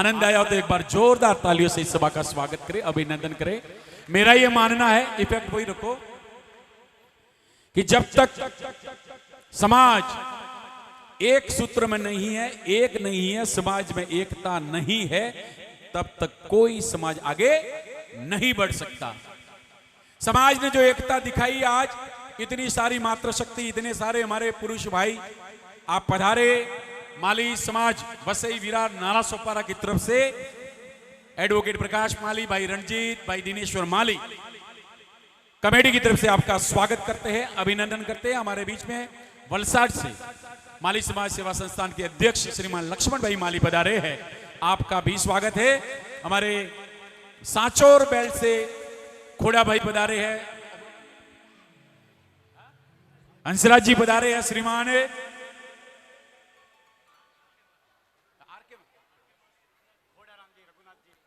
आनंद आया हो तो एक बार जोरदार तालियों से इस सभा का स्वागत करें, अभिनंदन करें। मेरा ये मानना है, इफेक्ट वही रखो, कि जब तक समाज एक सूत्र में नहीं है, एक नहीं है, समाज में एकता नहीं है, तब तक कोई समाज आगे नहीं बढ़ सकता। समाज ने जो एकता दिखाई आज, इतनी सारी मातृशक्ति, इतने सारे हमारे पुरुष भाई आप पधारे। माली समाज वसई विरार नाला सोपारा की तरफ से एडवोकेट प्रकाश माली, भाई रणजीत, भाई दिनेश्वर माली कमेटी की तरफ से आपका स्वागत करते हैं, अभिनंदन करते हैं। हमारे बीच में वलसाड से माली समाज सेवा संस्थान के अध्यक्ष श्रीमान लक्ष्मण भाई माली पधारे हैं, आपका भी स्वागत है। हमारे सांचौर बेल्ट से खोड़ा भाई पधारे हैं, हंसराज जी पधारे हैं, श्रीमान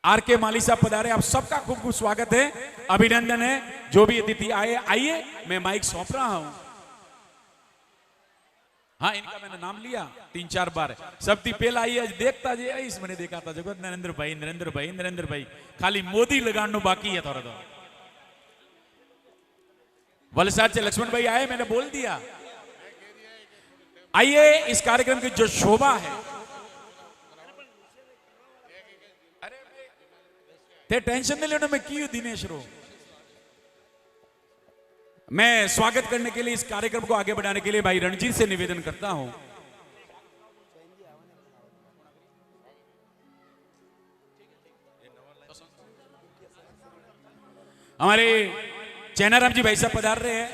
आर के माली साहब पधारे। आप सबका खूब खूब स्वागत है, अभिनंदन है। जो भी अतिथि आए, आइए, मैं माइक सौंप रहा हूं। हाँ, इनका मैंने नाम लिया 3-4 बार। सबती पहला आइए, देखता जे इस मैंने देखा था जगत नरेंद्र भाई, नरेंद्र भाई, नरेंद्र भाई, खाली मोदी लगाना बाकी है थोड़ा। तो वलसाड से लक्ष्मण भाई आए, मैंने बोल दिया। आइए, इस कार्यक्रम की जो शोभा है, ते टेंशन नहीं लेना, मैं क्यों दिनेश रो। मैं स्वागत करने के लिए, इस कार्यक्रम को आगे बढ़ाने के लिए भाई रणजीत से निवेदन करता हूं। हमारे चैनाराम जी भाई साहब पधार रहे हैं,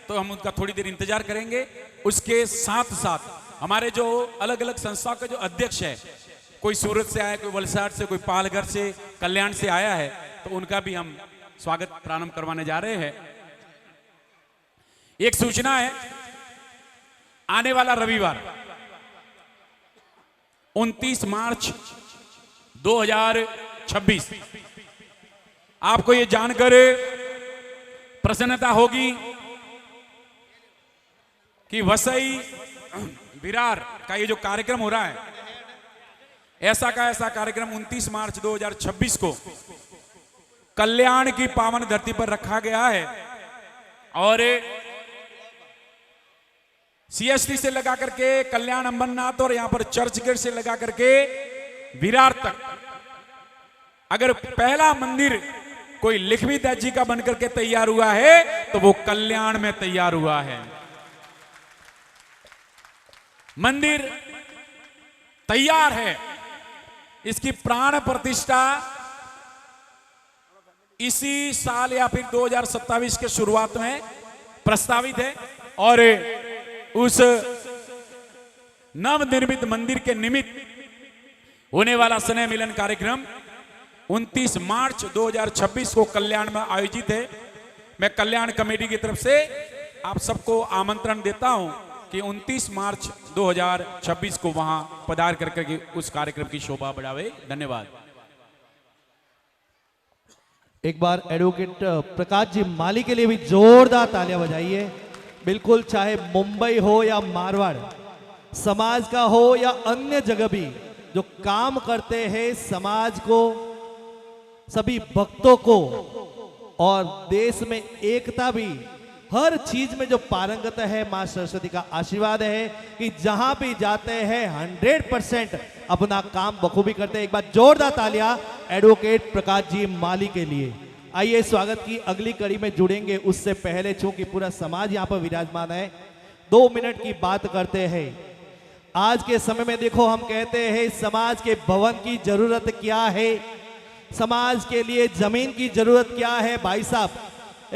तो हम उनका थोड़ी देर इंतजार करेंगे। उसके साथ साथ हमारे जो अलग अलग संस्थाओं के जो अध्यक्ष है, कोई सूरत से आया, कोई वलसाड से, कोई पालघर से, कल्याण से आया है, तो उनका भी हम स्वागत प्रारंभ करवाने जा रहे हैं। एक सूचना है, आने वाला रविवार 29 मार्च 2026 आपको ये जानकर प्रसन्नता होगी कि वसई विरार का ये जो कार्यक्रम हो रहा है, ऐसा का ऐसा कार्यक्रम 29 मार्च 2026 को कल्याण की पावन धरती पर रखा गया है। और सीएसटी से लगा करके कल्याण अंबरनाथ और यहां पर चर्चगेट से लगा करके विरार तक, अगर पहला मंदिर कोई लक्ष्मी दास जी का बनकर के तैयार हुआ है, तो वो कल्याण में तैयार हुआ है। मंदिर तैयार है, इसकी प्राण प्रतिष्ठा इसी साल या फिर 2027 के शुरुआत में प्रस्तावित है। और उस नवनिर्मित मंदिर के निमित्त होने वाला स्नेह मिलन कार्यक्रम 29 मार्च 2026 को कल्याण में आयोजित है। मैं कल्याण कमेटी की तरफ से आप सबको आमंत्रण देता हूं कि 29 मार्च 2026 को वहां पधार करके उस कार्यक्रम की शोभा बढ़ावे। धन्यवाद। एक बार एडवोकेट प्रकाश जी माली के लिए भी जोरदार तालियां बजाइए। बिल्कुल, चाहे मुंबई हो या मारवाड़, समाज का हो या अन्य जगह भी जो काम करते हैं समाज को, सभी भक्तों को और देश में एकता भी, हर चीज में जो पारंगत है, मां सरस्वती का आशीर्वाद है कि जहां भी जाते हैं 100% अपना काम बखूबी करते हैं। एक बार जोरदार तालियां एडवोकेट प्रकाश जी माली के लिए। आइए, स्वागत की अगली कड़ी में जुड़ेंगे। उससे पहले चूंकि पूरा समाज यहां पर विराजमान है, 2 मिनट की बात करते हैं। आज के समय में देखो, हम कहते हैं समाज के भवन की जरूरत क्या है, समाज के लिए जमीन की जरूरत क्या है। भाई साहब,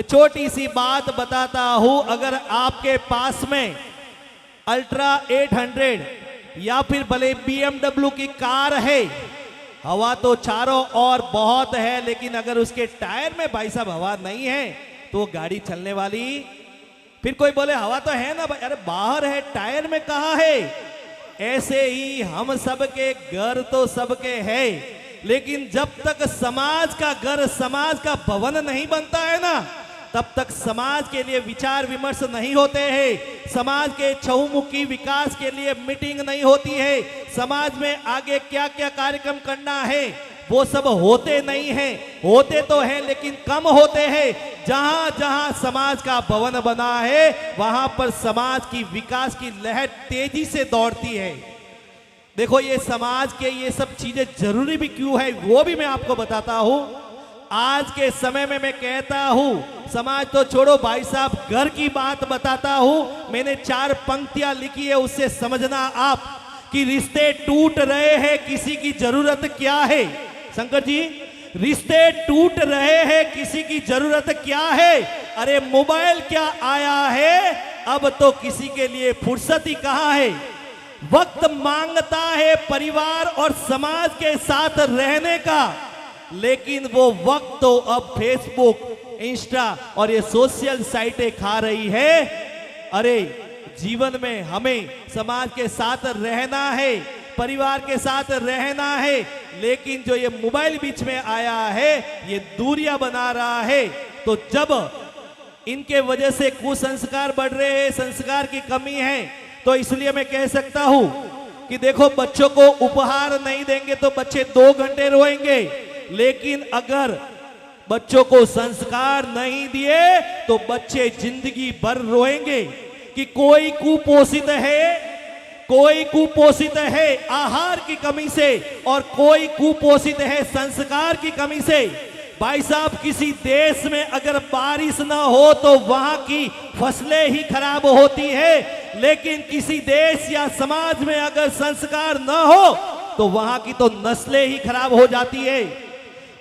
छोटी सी बात बताता हूं, अगर आपके पास में अल्ट्रा 800 या फिर भले BMW की कार है, हवा तो चारों ओर बहुत है, लेकिन अगर उसके टायर में भाई साहब हवा नहीं है तो गाड़ी चलने वाली। फिर कोई बोले हवा तो है ना भाई, अरे बाहर है, टायर में कहां है। ऐसे ही हम सबके घर तो सबके है, लेकिन जब तक समाज का घर, समाज का भवन नहीं बनता है ना, तब तक समाज के लिए विचार विमर्श नहीं होते हैं, समाज के चहुमुखी विकास के लिए मीटिंग नहीं होती है, समाज में आगे क्या क्या कार्यक्रम करना है वो सब होते नहीं हैं। होते तो हैं लेकिन कम होते हैं। जहां जहां समाज का भवन बना है वहां पर समाज की विकास की लहर तेजी से दौड़ती है। देखो ये समाज के ये सब चीजें जरूरी भी क्यों है वो भी मैं आपको बताता हूं। आज के समय में मैं कहता हूं, समाज तो छोड़ो भाई साहब, घर की बात बताता हूं। मैंने 4 पंक्तियां लिखी है, उससे समझना आप कि रिश्ते टूट रहे हैं, किसी की जरूरत क्या है। शंकर जी, रिश्ते टूट रहे हैं, किसी की जरूरत क्या है। अरे मोबाइल क्या आया है, अब तो किसी के लिए फुर्सत ही कहां है। वक्त मांगता है परिवार और समाज के साथ रहने का, लेकिन वो वक्त तो अब फेसबुक, इंस्टा और ये सोशल साइटें खा रही है। अरे जीवन में हमें समाज के साथ रहना है, परिवार के साथ रहना है, लेकिन जो ये मोबाइल बीच में आया है ये दूरियां बना रहा है। तो जब इनके वजह से कुसंस्कार बढ़ रहे हैं, संस्कार की कमी है, तो इसलिए मैं कह सकता हूं कि देखो बच्चों को उपहार नहीं देंगे तो बच्चे 2 घंटे रोएंगे, लेकिन अगर बच्चों को संस्कार नहीं दिए तो बच्चे जिंदगी भर रोएंगे। कि कोई कुपोषित है, कोई कुपोषित है आहार की कमी से और कोई कुपोषित है संस्कार की कमी से। भाई साहब, किसी देश में अगर बारिश ना हो तो वहां की फसलें ही खराब होती है, लेकिन किसी देश या समाज में अगर संस्कार ना हो तो वहां की तो नस्लें ही खराब हो जाती है।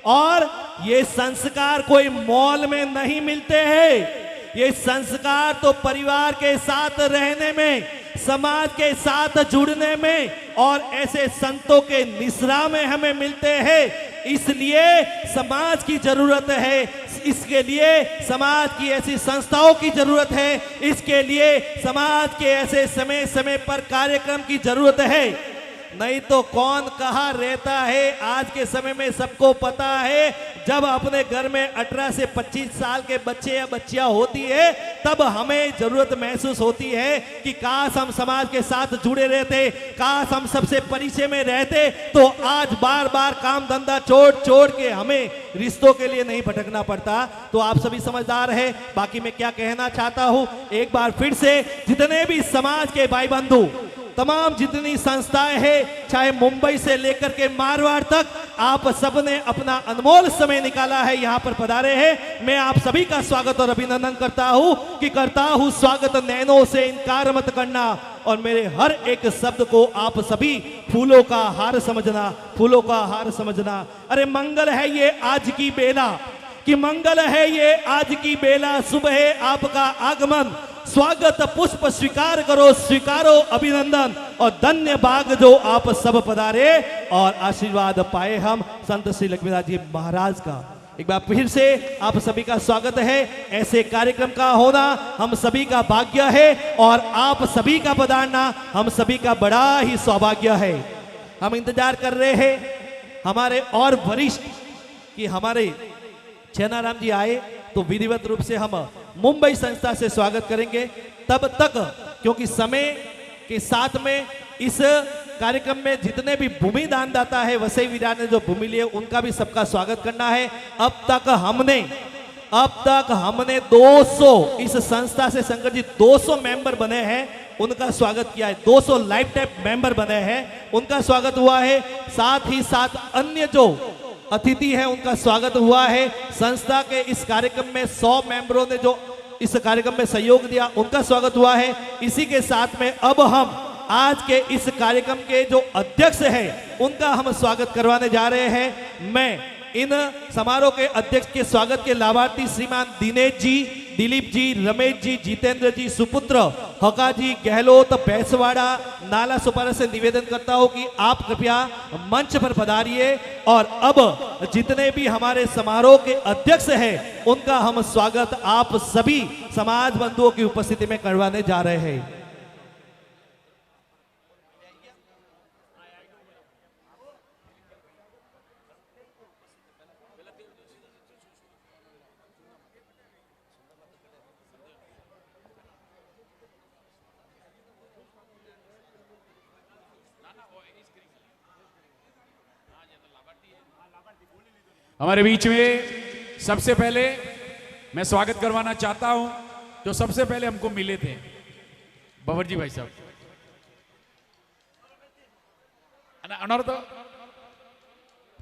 और ये संस्कार कोई मॉल में नहीं मिलते हैं, ये संस्कार तो परिवार के साथ रहने में, समाज के साथ जुड़ने में और ऐसे संतों के निसरा में हमें मिलते हैं। इसलिए समाज की जरूरत है, इसके लिए समाज की ऐसी संस्थाओं की जरूरत है, इसके लिए समाज के ऐसे समय समय पर कार्यक्रम की जरूरत है। नहीं तो कौन कहाँ रहता है आज के समय में सबको पता है। जब अपने घर में 18 से 25 साल के बच्चे या बच्चियां होती है तब हमें जरूरत महसूस होती है कि काश हम समाज के साथ जुड़े रहते, काश हम सबसे परिचय में रहते, तो आज बार बार काम धंधा छोड़ छोड़ के हमें रिश्तों के लिए नहीं भटकना पड़ता। तो आप सभी समझदार हैं। बाकी मैं क्या कहना चाहता हूं, एक बार फिर से जितने भी समाज के भाई बंधु, तमाम जितनी संस्थाएं हैं, चाहे मुंबई से लेकर के मारवाड़ तक, आप सबने अपना अनमोल समय निकाला है, यहां पर पधारे हैं। मैं आप सभी का स्वागत और अभिनंदन करता हूं कि करता हूं स्वागत, नैनों से इनकार मत करना और मेरे हर एक शब्द को आप सभी फूलों का हार समझना, फूलों का हार समझना। अरे मंगल है ये आज की बेला, कि मंगल है ये आज की बेला, सुबह आपका आगमन, स्वागत पुष्प स्वीकार करो, स्वीकारो अभिनंदन और धन्य भाग जो आप सब पधारे और आशीर्वाद पाए हम संत श्री लक्ष्मीदास जी महाराज का। एक बार फिर से आप सभी का स्वागत है। ऐसे कार्यक्रम का होना हम सभी का भाग्य है और आप सभी का पधारना हम सभी का बड़ा ही सौभाग्य है। हम इंतजार कर रहे हैं हमारे और वरिष्ठ कि हमारे चैनाराम जी आए तो विधिवत रूप से हम मुंबई संस्था से स्वागत करेंगे। तब तक क्योंकि समय के साथ में इस कार्यक्रम में जितने भी भूमि दानदाता है, वसई विराट ने जो भूमि ली है उनका भी सबका स्वागत करना है। अब तक हमने 200 इस संस्था से शंकर जी 200 मेंबर बने हैं, उनका स्वागत किया है। 200 लाइफ टाइम मेंबर बने हैं, उनका स्वागत हुआ है। साथ ही साथ अन्य जो अतिथि है उनका स्वागत हुआ है। संस्था के इस कार्यक्रम में 100 मेंबरों ने जो इस कार्यक्रम में सहयोग दिया उनका स्वागत हुआ है। इसी के साथ में अब हम आज के इस कार्यक्रम के जो अध्यक्ष हैं उनका हम स्वागत करवाने जा रहे हैं। मैं इन समारोह के अध्यक्ष के स्वागत के लाभार्थी श्रीमान दिनेश जी, दिलीप जी, रमेश जी, जितेंद्र जी, सुपुत्र हका जी, गहलोत, बैसवाड़ा, नाला सुपारा से निवेदन करता हूं कि आप कृपया मंच पर पधारिए और अब जितने भी हमारे समारोह के अध्यक्ष हैं उनका हम स्वागत आप सभी समाज बंधुओं की उपस्थिति में करवाने जा रहे हैं। हमारे बीच में सबसे पहले मैं स्वागत करवाना चाहता हूं जो सबसे पहले हमको मिले थे बबर जी भाई साहब अनर तो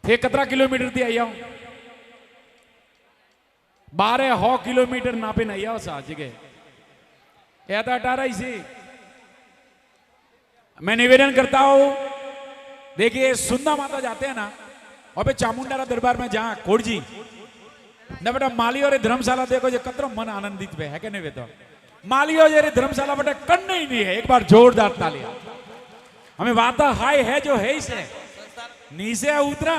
थे 17 किलोमीटर थी आई 12 किलोमीटर नापे नहीं आओ सा जगह या 18 से मैं निवेदन करता हूं देखिए सुंदा माता जाते हैं ना और चामुंडारा दरबार में जहां कोड़जी न बेटा माली और धर्मशाला देखो जो कतरो मन आनंदित पे है कि नहीं तो माली और ये धर्मशाला बेटा करने ही नहीं है एक बार जोरदार तालियां हमें वाता हाई है जो है इसे नीचे उतरा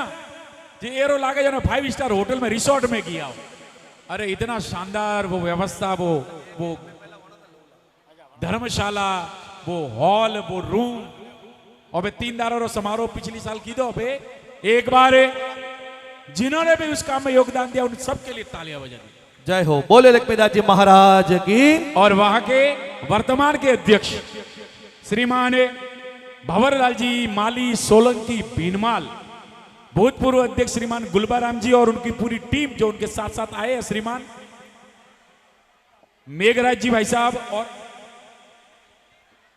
जो एरो लागे जो 5 स्टार होटल में रिसोर्ट में किया अरे इतना शानदार वो व्यवस्था वो धर्मशाला वो हॉल वो रूम और 3 दारों समारोह पिछली साल की दो बे एक बार जिन्होंने भी उस काम में योगदान दिया उन सबके लिए तालियां बजा दी जय हो बोले लक्ष्मीदास जी महाराज की और वहां के वर्तमान के अध्यक्ष श्रीमान भंवरलाल जी माली सोलंकी बीनमाल भूतपूर्व अध्यक्ष श्रीमान गुलबाराम जी और उनकी पूरी टीम जो उनके साथ साथ आए हैं श्रीमान मेघराज जी भाई साहब और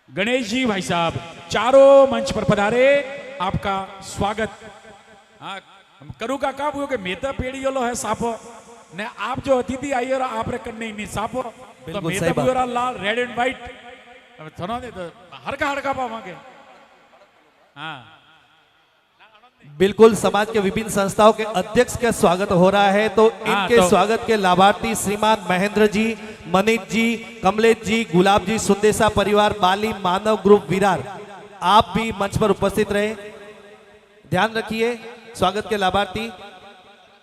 गणेश जी भाई साहब चारों मंच पर पधारे आपका स्वागत हाँ करू का काम हुआ कि मेहता पेड़ी वालों है सापो ने आप जो अतिथि आई और आप करने ही नहीं सापो तो मेहता पूरा लाल रेड एंड व्हाइट थोड़ा दे तो हड़का पावांगे हाँ बिल्कुल समाज के विभिन्न संस्थाओं के अध्यक्ष का स्वागत हो रहा है तो इनके स्वागत के लाभार्थी श्रीमान महेंद्र जी मनीष जी कमलेश जी गुलाब जी सुंदेसा परिवार बाली मानव ग्रुप विरार आप भी मंच पर उपस्थित रहे ध्यान रखिए स्वागत के लाभार्थी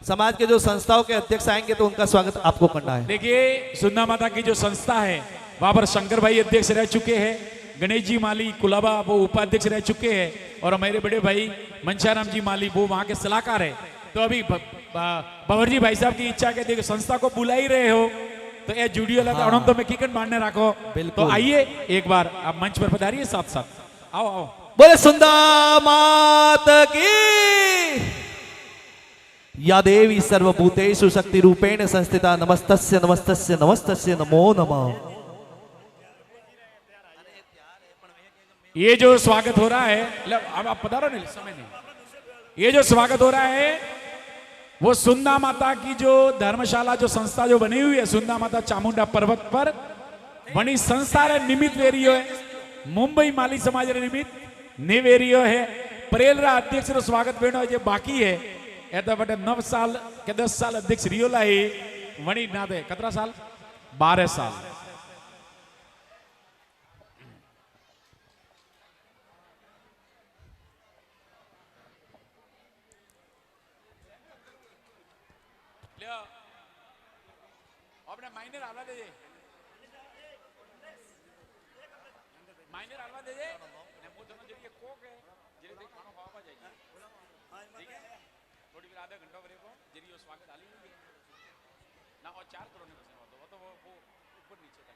समाज के जो संस्थाओं के अध्यक्ष आएंगे तो उनका स्वागत आपको करना है देखिए सुंदा माता की जो संस्था है वहां पर शंकर भाई अध्यक्ष रह चुके हैं गणेश जी माली कुलाबा वो उपाध्यक्ष रह चुके हैं और हमारे बड़े भाई मनशाराम जी माली वो वहां के सलाहकार है तो अभी बबर जी भाई साहब की इच्छा के देखो संस्था को बुला ही रहे हो तो ये जुड़ियो लगा तो मैं किकन मारने रखो तो आइए एक बार आप मंच पर पधारिए साथ साथ आओ आओ बोले सुंदा मात की या देवी सर्वभूतेषु शक्ति रूपेण संस्थिता नमस्तस्य नमस्तस्य नमस्तस्य नमो नमः ये जो स्वागत हो रहा है अब आप पधारो नहीं समय नहीं ये जो स्वागत हो रहा है वो सुंदा माता की जो धर्मशाला जो संस्था जो बनी हुई है सुंदा माता चामुंडा पर्वत पर बनी संस्था रे निमित्त वेरियो है मुंबई माली समाज रे निमित्त निवेरियो है परेलरा अध्यक्ष रो स्वागत वेणो जो बाकी है ऐसा बटे 9 साल के 10 साल अध्यक्ष रियोला है वणी ना दे कितना साल 12 साल अपने माइनर आला दे माइनर आलवा दे ने मो दोनों जरिए कोक है जरे दे खानो खावा जाएगी ठीक है थोड़ी देर आधा घंटा करे को जरिए स्वागत आली ना और 4 करोड़ ने बस वो ऊपर नीचे का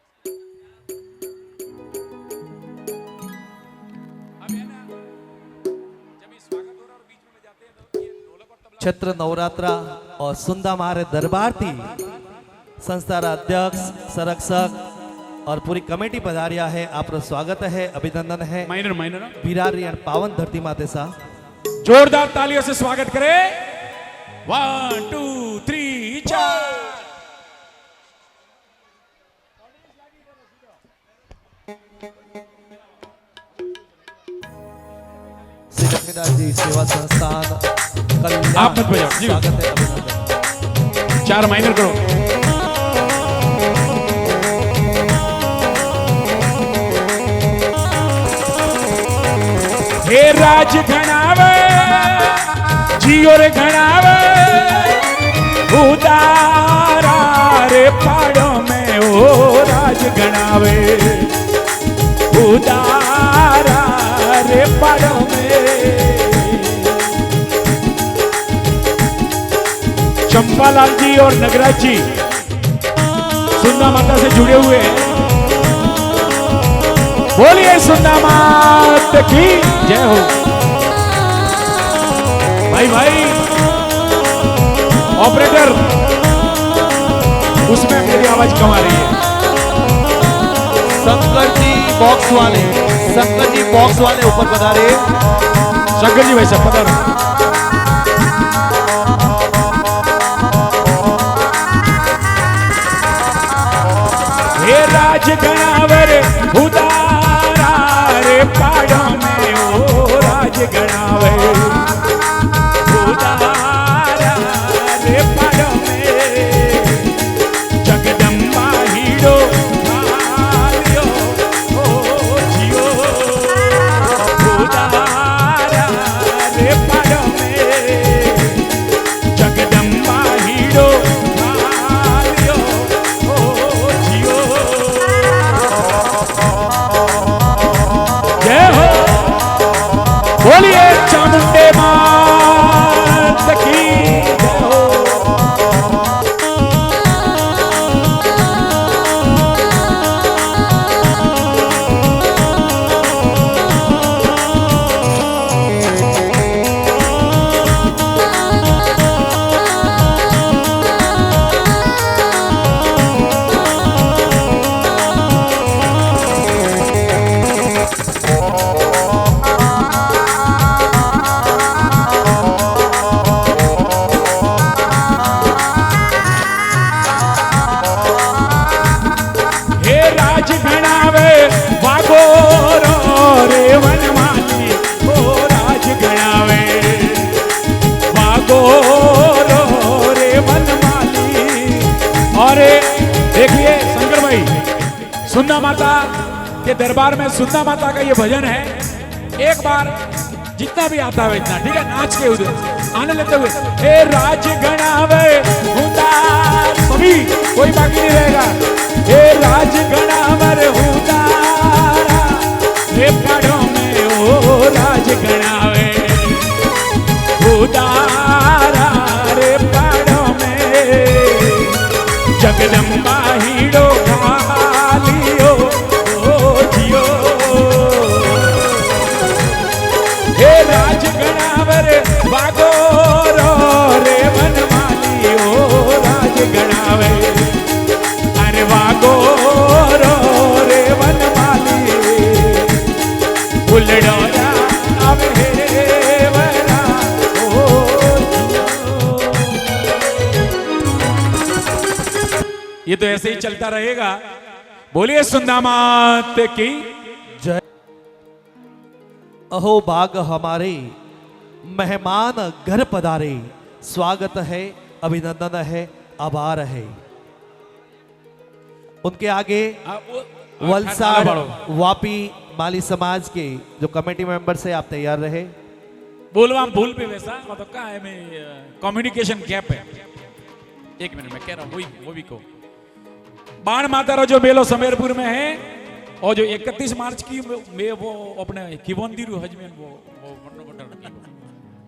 अब है ना जब ये स्वागत हो रहा और बीच में जाते हैं तो ये ढोलक और तबला छत्र नवरात्रा और सुंदा मारे दरबारती संस्था अध्यक्ष संरक्षक और पूरी कमेटी पधारिया है आपका स्वागत है अभिनंदन है माइनर माइनर बिरारी और पावन धरती माते सा जोरदार तालियों से स्वागत करें 1 2 3 4 श्री लक्ष्मीदास जी सेवा संस्थान कल्याण आप मत बजाओ जी स्वागत है अभिनंदन 4 माइनर करो हे राज घणावे जियो रे घणावे उदारा रे पाड़ो में ओ राज घणावे उदारा रे पाड़ो में चंपालाल जी और नगराज जी सुंदा माता से जुड़े हुए हैं बोलिए सुंदा माता की जय हो भाई भाई ऑपरेटर उसमें मेरी आवाज कम आ रही है। शंकर जी बॉक्स वाले, शंकर जी बॉक्स वाले ऊपर बता रहे। शंकर जी भाई साहब पता नहीं। हे राज गणावर उदारा रे पाड़ों में ओ राज गणावर उदारा रे पाड़ों में जगदम्बा हीरो आलियो ओ जियो उदारा रे पाड़ों में जगदम्बा हीरो आलियो ओ जियो। जय हो बोलिए चामुंडे मात की जय हो। हे राज गणावे वागोरो रे वनमाली ओ राज गणावे वागोरो रे वनमाली। और देखिए शंकर भाई, सुन्ना माता के दरबार में सुन्ना माता का ये भजन है। एक बार जितना भी आता है इतना, ठीक है, नाच के उधर आने लेते हुए हे राज गणावे उदार, सभी कोई बाकी नहीं रहेगा। हे राज गणावर उदारा रे पाड़ों में ओ राज गणावे उदारा रे पाड़ों में जगदम्बा हीरो खालियो ओ जियो। हे राज गणावर वागोरो रे वनमाली ओ राज गणावे अरे वागोरो रे वनमाली फुलडोरा अब हे वरा ओ जियो। ये तो ऐसे ही चलता रहेगा। बोलिए सुन्ना मात की जय। अहो भाग हमारे मेहमान घर पधारे, स्वागत है, अभिनंदन है, आभार है। उनके आगे वलसाड़ वापी माली समाज के जो कमेटी मेंबर से आप तैयार रहे। बोलवा भूल पे वैसा मतलब क्या है में कम्युनिकेशन गैप है। एक मिनट में कह रहा हूँ वो भी को बाण माता जो मेलो समेरपुर में है और जो 31 मार्च की में वो अपने किवंदीरू हजमेन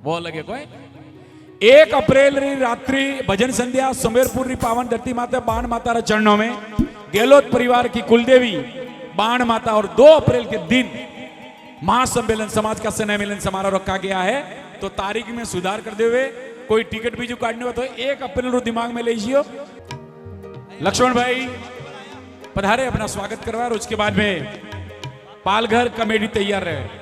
वो लगे कोई 1 अप्रैल री रात्रि भजन संध्या समेरपुर री पावन धरती माता बाण माता रे चरणों में गहलोत परिवार की कुलदेवी बाण माता और 2 अप्रैल के दिन महासम्मेलन समाज का स्नेह मिलन समारोह रखा गया है। तो तारीख में सुधार करते हुए कोई टिकट भी जो काटने हो तो 1 अप्रैल रो दिमाग में लीजिए। लक्ष्मण भाई पधारे, अपना स्वागत करवा और उसके बाद में पालघर कमेटी तैयार रहे।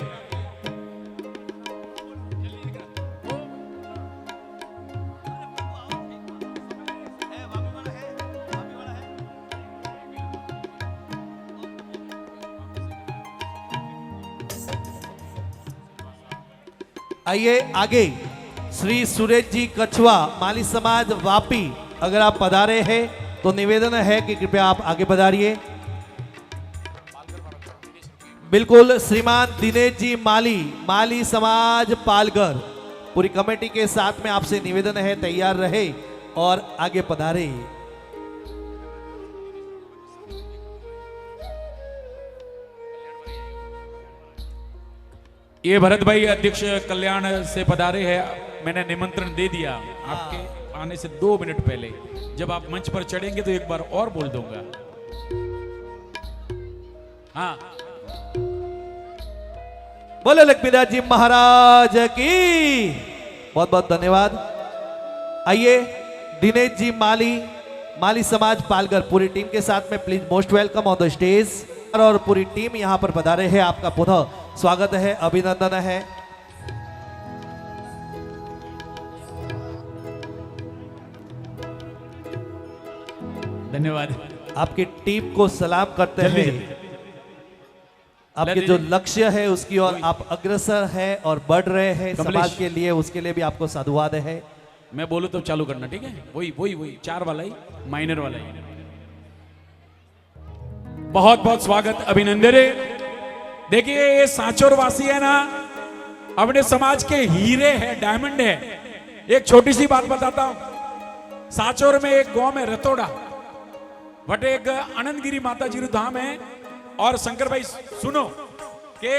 आइए आगे श्री सुरेश जी कछवा माली समाज वापी, अगर आप पधारे हैं तो निवेदन है कि कृपया आप आगे पधारिए। बिल्कुल श्रीमान दिनेश जी माली, माली समाज पालघर, पूरी कमेटी के साथ में आपसे निवेदन है तैयार रहे और आगे पधारे। ये भरत भाई अध्यक्ष कल्याण से पधारे हैं। मैंने निमंत्रण दे दिया आपके आने से 2 मिनट पहले। जब आप मंच पर चढ़ेंगे तो एक बार और बोल दूंगा। हाँ, बोले लक्ष्मीदास जी महाराज की बहुत बहुत धन्यवाद। आइए दिनेश जी माली समाज पालघर पूरी टीम के साथ में please most welcome on the stage. और पूरी टीम यहाँ पर पधारे हैं, आपका पुनः स्वागत है, अभिनंदन है। धन्यवाद। आपकी टीम को सलाम करते जल्दी, हैं। जल्दी। आपके जो लक्ष्य है उसकी ओर आप अग्रसर है और बढ़ रहे हैं कमलेश। समाज के लिए, उसके लिए भी आपको साधुवाद है। मैं बोलूं तो चालू करना, ठीक है? वही 4 वाला ही, माइनर वाला ही। बहुत बहुत स्वागत, अभिनंदन। देखिए ये सांचौर वासी है ना, अपने समाज के हीरे है, डायमंड है। एक छोटी सी बात बताता हूं। सांचौर में एक गांव में रतोड़ा बट एक आनंदगिरी माता जी धाम है। और शंकर भाई सुनो के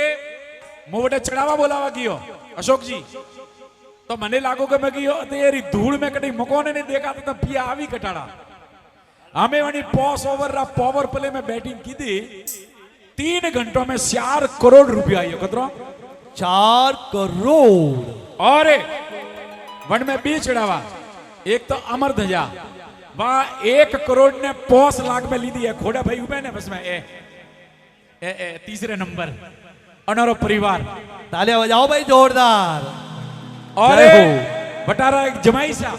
मोवटे चढ़ावा बोलावा गियो अशोक जी, तो मने लागो के मैं गियो तो ये धूल में कटी मकोने ने देखा तो पिया आवी कटाड़ा। हमें वनी पॉस ओवर रा पावर प्ले में बैटिंग की थी। 3 घंटों में 4 करोड़ रुपया आयो। कतरो 4 करोड़। और वन में 20 चढ़ावा, एक तो अमर ध्वजा वह 1 करोड़ ने 5 लाख में ली दी है। खोड़ा भाई उबे ने बस में तीसरे नंबर अनरो परिवार। तालियां बजाओ भाई जोरदार। और जय हो। बटारा एक जमाई सा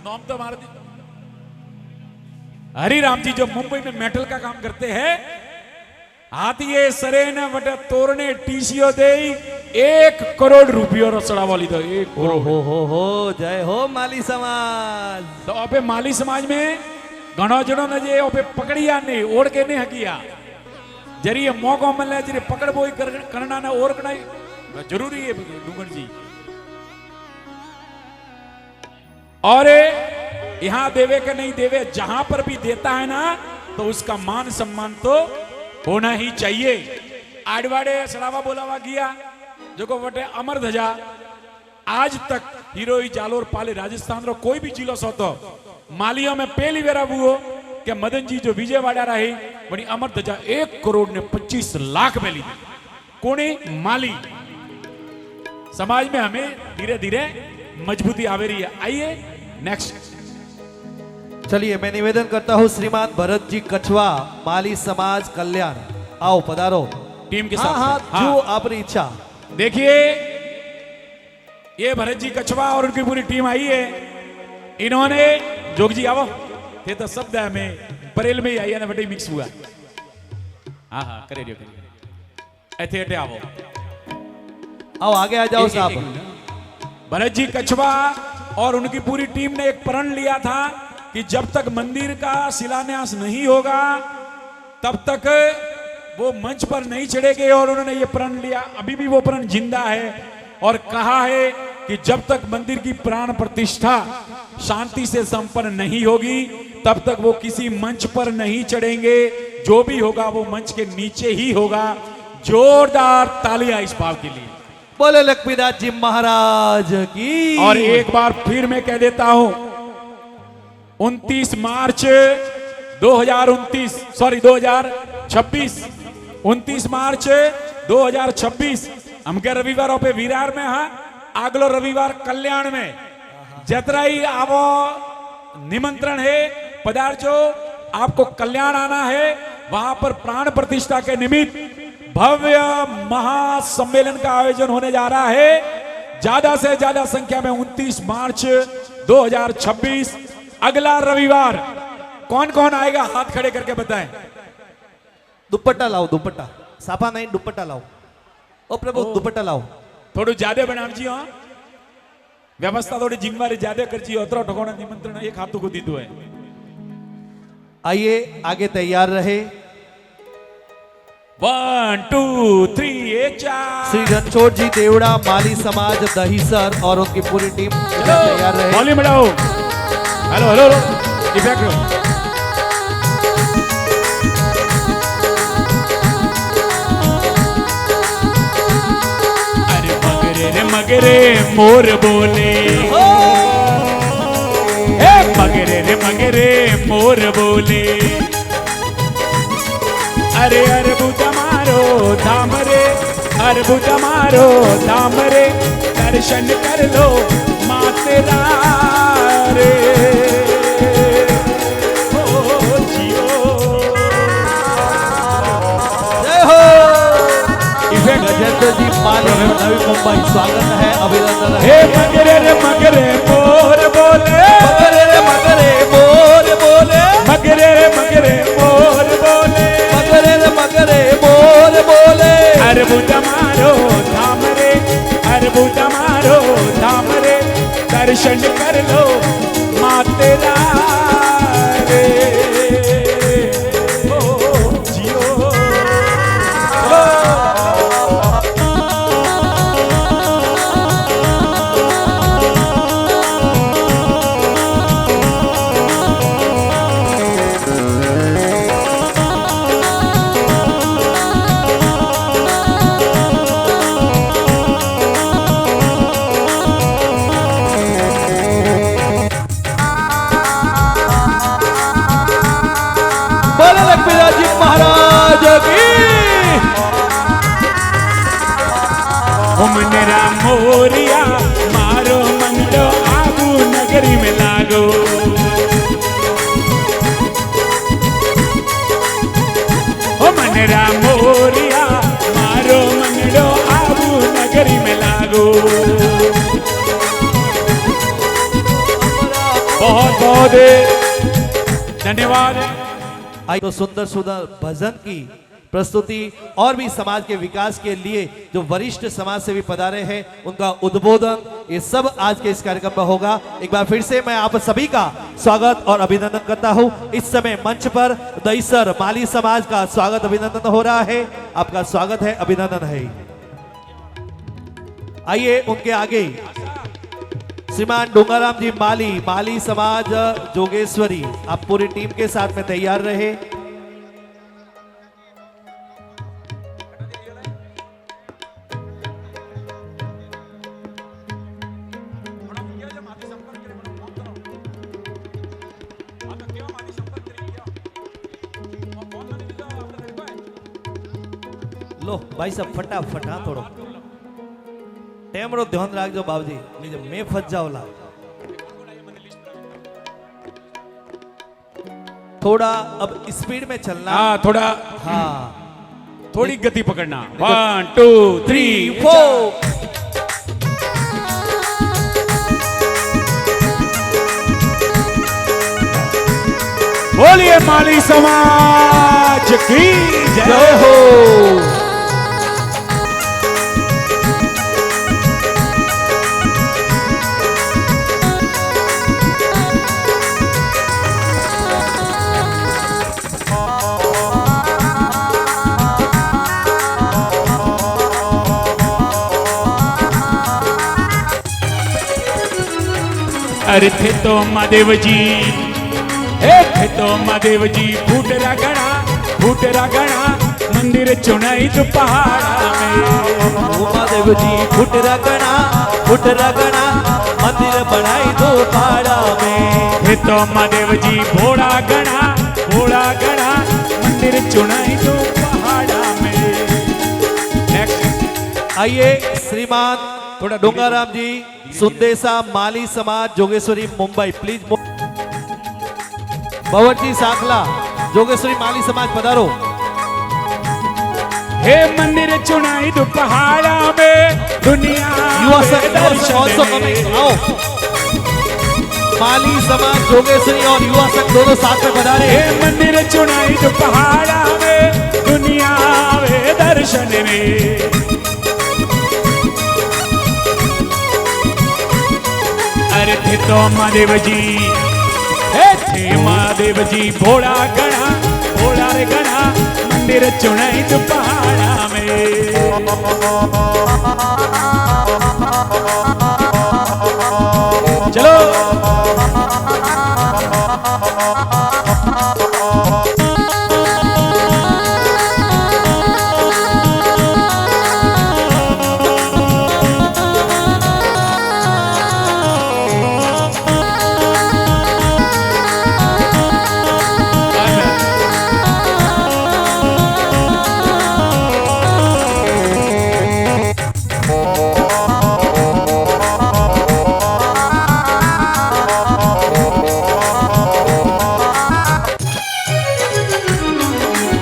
नाम तो मार दी हरिराम जी, जो मुंबई में मेटल का काम करते हैं। हाथी सरेन वट तोरने टीसीओ दे 1 करोड़ रुपयो रो चढ़ावा लीधो। 1 करोड़। हो जय हो माली समाज। तो आपे माली समाज में घणो जणो ने जे आपे पकड़िया ने ओढ़ के ने हकिया जरिए मौको मिले जरिए पकड़ बोई करना ने और कनाई जरूरी है डूंगर जी। और यहां देवे के नहीं देवे, जहां पर भी देता है ना तो उसका मान सम्मान तो होना ही चाहिए। आडवाड़े सड़ावा बोलावा गया जो को वटे अमर ध्वजा आज तक हीरोई जालोर पाले राजस्थान रो कोई भी जिलो सोतो मालियों में पहली वेरा हुओ कि मदन जी जो विजयवाड़ा रहे वनी अमर ध्वजा 1 करोड़ ने 25 लाख में ली। कोने माली समाज में हमें धीरे धीरे मजबूती आवे रही है। आइए नेक्स्ट। चलिए मैं निवेदन करता हूँ श्रीमान भरत जी कछवा, माली समाज कल्याण, आओ पधारो टीम के साथ। हाँ, हाँ। जो आपकी इच्छा। देखिए ये भरत जी कछवा और उनकी पूरी टीम आई है। इन्होंने जोग जी आओ ये तो शब्द है में बरेल में ही आई है ना, बटे मिक्स हुआ। हाँ हाँ करे रियो ऐथे ऐथे आओ आगे आ जाओ साहब। भरत जी कछवा और उनकी पूरी टीम ने एक प्रण लिया था कि जब तक मंदिर का शिलान्यास नहीं होगा तब तक वो मंच पर नहीं चढ़ेंगे। और उन्होंने ये प्रण लिया, अभी भी वो प्रण जिंदा है और कहा है कि जब तक मंदिर की प्राण प्रतिष्ठा शांति से संपन्न नहीं होगी तब तक वो किसी मंच पर नहीं चढ़ेंगे। जो भी होगा वो मंच के नीचे ही होगा। जोरदार तालियां इस भाव के लिए। बोले लक्ष्मीदास जी महाराज की। और एक बार फिर मैं कह देता हूं 29 मार्च 2026 29 मार्च 2026 हम के रविवार पे विरार में हाँ आगलो रविवार कल्याण में जतराई आवो निमंत्रण है, पधारजो। आपको कल्याण आना है, वहां पर प्राण प्रतिष्ठा के निमित्त भव्य महासम्मेलन का आयोजन होने जा रहा है। ज्यादा से ज्यादा संख्या में 29 मार्च 2026 अगला रविवार। कौन कौन आएगा हाथ खड़े करके बताएं। दुपट्टा लाओ, दुपट्टा साफा नहीं, दुपट्टा लाओ। ओ प्रभु दुपट्टा लाओ। थोड़ा ज्यादा बनावजी। हाँ व्यवस्था थोड़ी जिम्मेवारी ज्यादा करची। अतरो ठकोना निमंत्रण एक हाथों को दीदो है। आइए आगे तैयार रहे। 1 2 3 4 श्री रणछोड़ जी देवड़ा, माली समाज दहीसर और उनकी पूरी टीम तैयार रहे। वॉल्यूम बढ़ाओ। Hello hello effect. मगरे मोर बोले, मगरे रे मगरे मोर बोले। अरे अरबुद मारो धाम रे, अरबुद मारो धाम रे, दर्शन कर लो माँ तेरा रे। हे मगरे रे मगरे मोर बोले, मगरे रे मगरे मोर बोले, मगरे रे मगरे मोर बोले, मगरे रे मगरे मोर बोले। अर्बुद मारो धाम रे, अर्बुद मारो धाम रे, दर्शन कर लो माँ तेरा रे। ओ जियो बोले लक्ष्मीनाथ जी महाराज की। मेरा मोरिया मारो मंडो आबू नगरी में लागो। ओ मेरा मोरिया मारो मंडो आबू नगरी में लागो। बहुत बहुत धन्यवाद। आई तो सुंदर सुंदर भजन की प्रस्तुति और भी समाज के विकास के लिए जो वरिष्ठ समाज सेवी पधारे हैं उनका उद्बोधन, ये सब आज के इस कार्यक्रम में होगा। एक बार फिर से मैं आप सभी का स्वागत और अभिनंदन करता हूं। इस समय मंच पर दहीसर माली समाज का स्वागत अभिनंदन हो रहा है। आपका स्वागत है, अभिनंदन है। आइए उनके आगे श्रीमान डोंगाराम जी माली, माली समाज जोगेश्वरी, आप पूरी टीम के साथ में तैयार रहे। लो भाई सब फटाफट हाँ थोड़ो टेमरो ध्यान रखो बाबूजी, मुझे मैं फंस जाओ ला। थोड़ा अब स्पीड में चलना। हाँ थोड़ा, हाँ थोड़ी गति पकड़ना। 1 2 3 4। बोलिए माली समाज की जय हो। अरे थे तो महादेव जी, थे तो महादेव जी, फूटरा गणा मंदिर चुनाई तो पहाड़ा में। महादेव जी फुटरा गणा मंदिर बनाई दो पहाड़ा में। थे तो महादेव जी भोला गणा मंदिर चुनाई दो पहाड़ा में। नेक्स्ट आइए श्रीमान थोड़ा डोंगाराम जी सुंदेसा माली समाज जोगेश्वरी मुंबई, प्लीज। भवन जी सांखला जोगेश्वरी माली समाज पधारो। हे मंदिर चुनाई दो पहाड़ा में, दुनिया युवा संघ also coming, आओ। माली समाज जोगेश्वरी और युवा संघ दोनों साथ में पधारे। हे मंदिर चुनाई दो पहाड़ा में, दुनिया वे दर्शन में। अरे थे तो महादेव जी, थे महादेव जी भोला रे गणा मंदिर चुनाई तो पहाड़ा में। चलो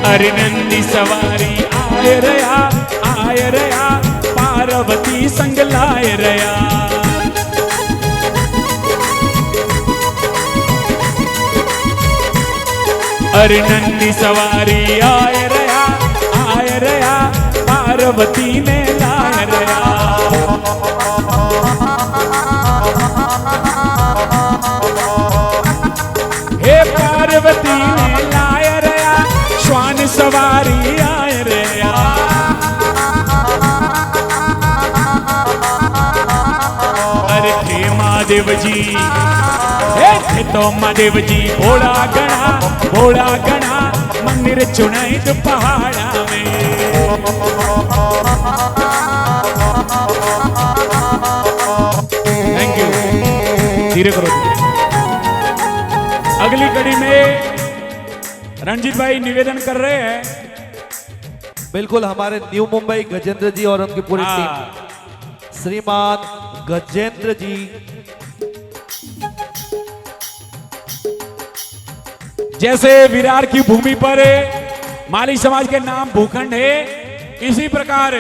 अरे नंदी सवारी आय रया पार्वती संग लाय रया। अरे नंदी सवारी आए रहा पार्वती ने लाए रहा। हे पार्वती ने लाए रहा श्वान सवारी आए रहा। अरे थे महादेव जी, थे तो महादेव जी भोला गणा मंदिर चुनाई तो पहाड़ा में। थैंक यू, धीरे करो। अगली कड़ी में रणजीत भाई निवेदन कर रहे हैं। बिल्कुल, हमारे न्यू मुंबई गजेंद्र जी और उनकी पूरी टीम, श्रीमान गजेंद्र जी। जैसे विरार की भूमि पर माली समाज के नाम भूखंड है, इसी प्रकार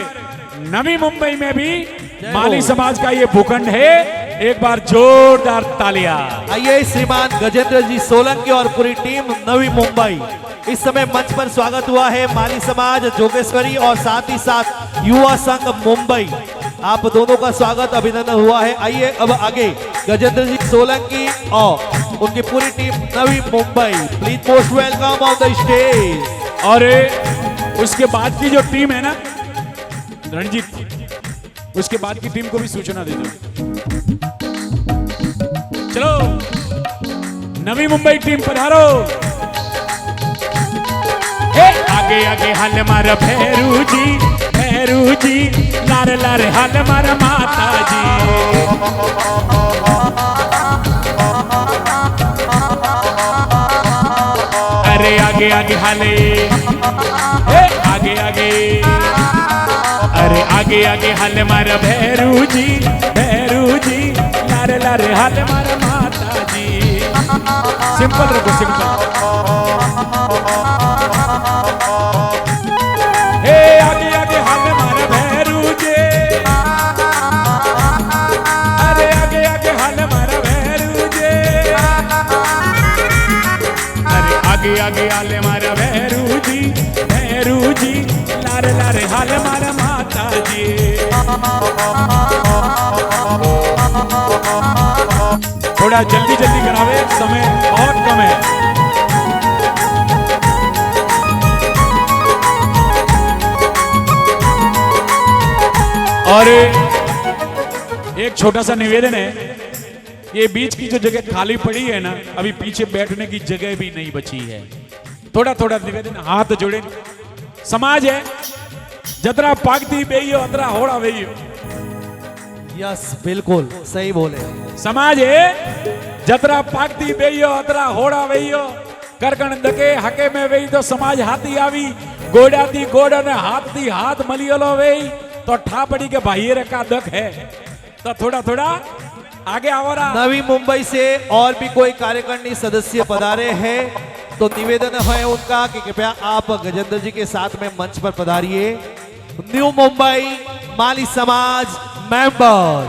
नवी मुंबई में भी माली समाज का ये भूखंड है। एक बार जोरदार तालियां। आइए श्रीमान गजेंद्र जी सोलंकी और पूरी टीम नवी मुंबई। इस समय मंच पर स्वागत हुआ है माली समाज जोगेश्वरी और साथ ही साथ युवा संघ मुंबई। आप दोनों का स्वागत अभिनंदन हुआ है। आइए अब आगे गजेंद्र जी सोलंकी और उनकी पूरी team Navi Mumbai, please most welcome on the stage. और उसके बाद की जो टीम है ना रणजीत, उसके बाद की टीम को भी सूचना दे दो। चलो नवी मुंबई टीम पधारो। आगे आगे हल मार भैरू जी लारे लारे हल मार माता जी। अरे आगे आगे हले, आगे अरे आगे हल मार भैरू जी लारे लारे हल मार माता जी। सिंपल रखो, सिंपल। आगे हल मार भैरू जी, अरे आगे हल मार भैरू जी। अरे आगे हल मार भैरू जी लारे लारे हल मार माता जी। थोड़ा जल्दी करावे, समय बहुत कम है। और एक छोटा सा निवेदन है, ये बीच की जो जगह खाली पड़ी है ना, अभी पीछे बैठने की जगह भी नहीं बची है। थोड़ा थोड़ा निवेदन, हाथ जोड़े। समाज है जतरा पागती बेइयो अतरा होड़ा वेइयो। यस, बिल्कुल सही बोले। समाज है जतरा पागती बेइयो अतरा होड़ा वेइयो। करकण दके हके में वेई तो समाज हाथी आवी, गोड़ा दी गोड़ा ने हाथ दी हाथ मलियोलो वेई तो ठापड़ी के भाई का दख है। तो थोड़ा थोड़ा आगे आवरा। नवी मुंबई से और भी कोई कार्यकारिणी सदस्य पधारे हैं तो निवेदन है उनका कि कृपया आप गजेंद्र जी के साथ में मंच पर पधारिए। न्यू मुंबई माली समाज मेंबर।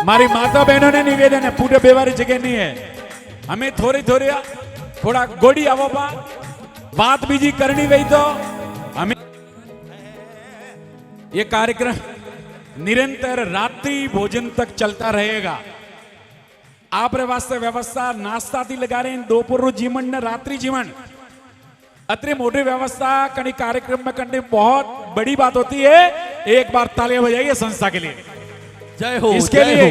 हमारी माता बहनों ने निवेदन है, पूरे बेवारी जगह नहीं है, हमें थोड़ा गोड़ी आवो बात बीजी करनी वही तो हमें। ये कार्यक्रम निरंतर रात्रि भोजन तक चलता रहेगा। आप वास्ते व्यवस्था नाश्ता थी लगा रहे हैं, दोपहर जीवन न रात्रि जीवन अतरे मोटे व्यवस्था कहीं कार्यक्रम में करने बहुत बड़ी बात होती है। एक बार तालियां बजाइए संस्था के लिए। जय हो। इसके लिए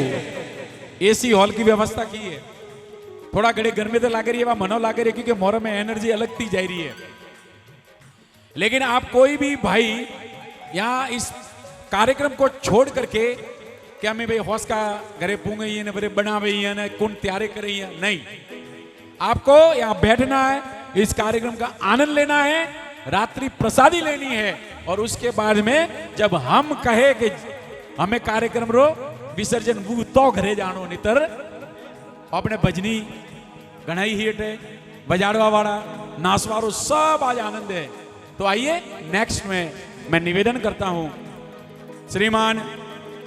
एसी हॉल की व्यवस्था की है। थोड़ा घड़ी गर्मी तो लाग रही है, मनो लाग रही है क्योंकि मोर में एनर्जी अलग थी जा रही है। लेकिन आप कोई भी भाई यहाँ इस कार्यक्रम को छोड़ करके क्या मैं भाई हौस का घरे पूंगे ने बड़े बना ने कौन तैयारी कर रही है, नहीं, आपको यहाँ बैठना है, इस कार्यक्रम का आनंद लेना है, रात्रि प्रसादी लेनी है और उसके बाद में जब हम कहे कि हमें कार्यक्रम रो विसर्जन वो तो घरे जानो नितर अपने भजनी गणाई हिट है, बजाड़वा वाला नासवारो सब आज आनंद है। तो आइए नेक्स्ट में मैं निवेदन करता हूं श्रीमान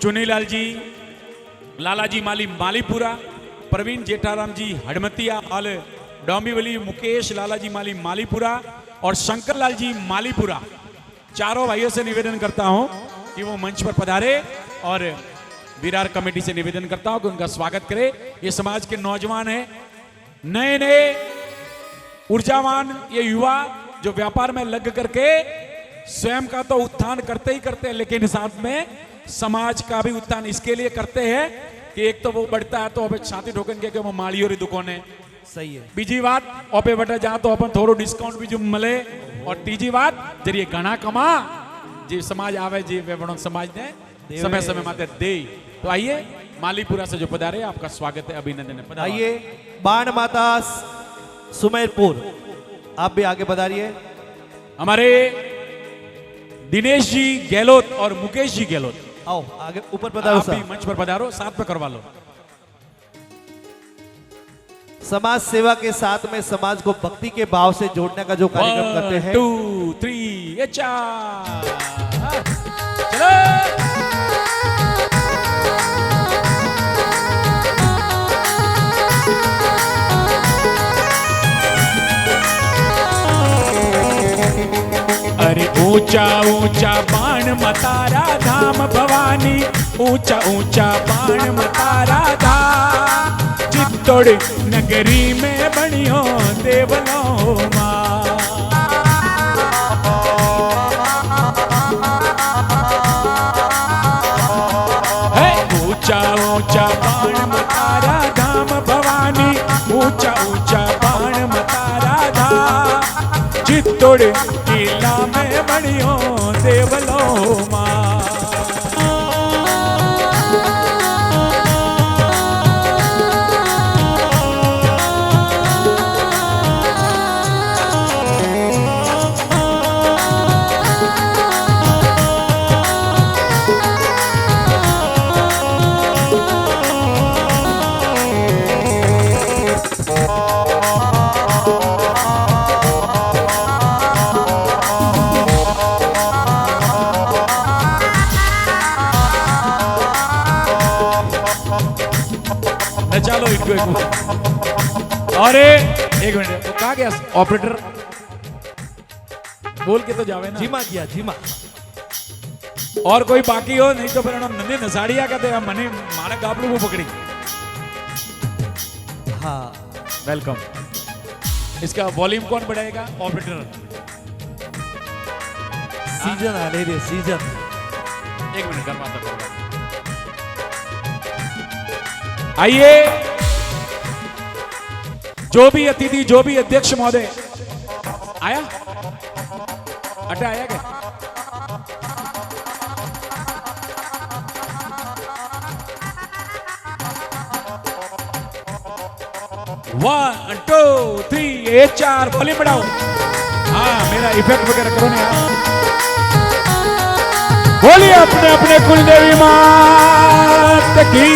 चुनीलाल जी, लालाजी माली मालीपुरा, प्रवीण जेठाराम जी हडमतिया हाल डोंबिवली मुकेश लालाजी माली मालीपुरा और शंकरलाल जी मालीपुरा, चारों भाइयों से निवेदन करता हूं कि वो मंच पर पधारे और विरार कमेटी से निवेदन करता हूं कि उनका स्वागत करे। ये समाज के नौजवान हैं, नए नए ऊर्जावान ये युवा जो व्यापार में लग करके स्वयं का तो उत्थान करते ही करते हैं, लेकिन साथ में समाज का भी उत्थान इसके लिए करते हैं कि एक तो वो बढ़ता है तो अब छाती ठोकन के वो माड़ी और दुकान है सही है। बीजी बात ओपे बटा जा तो अपन थोड़ो डिस्काउंट भी जो मिले, और तीजी बात जरिए घना कमा जी समाज आवे जी वेवणों समाज ने समय समय माते दे। तो आइए मालीपुरा से जो पधारे आपका स्वागत है, अभिनंदन है। आइए बाण माता सुमेरपुर, आप भी आगे पधारिए। हमारे दिनेश जी गहलोत और मुकेश जी गहलोत, आओ आगे ऊपर पधारो। आप भी मंच पर पधारो, साथ में करवा लो। समाज सेवा के साथ में समाज को भक्ति के भाव से जोड़ने का जो कार्यक्रम करते हैं। 1 2 3 चलो। अरे ऊंचा ऊंचा बाण मतारा धाम भवानी, ऊंचा ऊंचा बाण मतारा धाम, चित्तौड़ नगरी में बनियो देवलो मां। ऊंचा ऊंचा बाण मतारा धाम भवानी, ऊंचा ऊंचा बाण मतारा धाम, चित्तौड़ किला में बनियो देवलो मां। चलो इनको अरे एक मिनट, तो कहा गया ऑपरेटर, बोल के तो जावे ना। जीमा किया जीमा। और कोई बाकी हो नहीं तो फिर नन्हे नसाड़िया कहते हैं मने मारा गाबड़ू को पकड़ी। हाँ वेलकम। इसका वॉल्यूम कौन बढ़ाएगा? ऑपरेटर। सीजन आ रही है सीजन। एक मिनट कर पाता हूँ। आइए जो भी अतिथि, जो भी अध्यक्ष महोदय आया, अटे आया क्या? वन टू थ्री ये 4 वॉल्यूम बढ़ाओ। हाँ मेरा इफेक्ट वगैरह करो ना यार। बोलिए अपने अपने कुलदेवी मात की।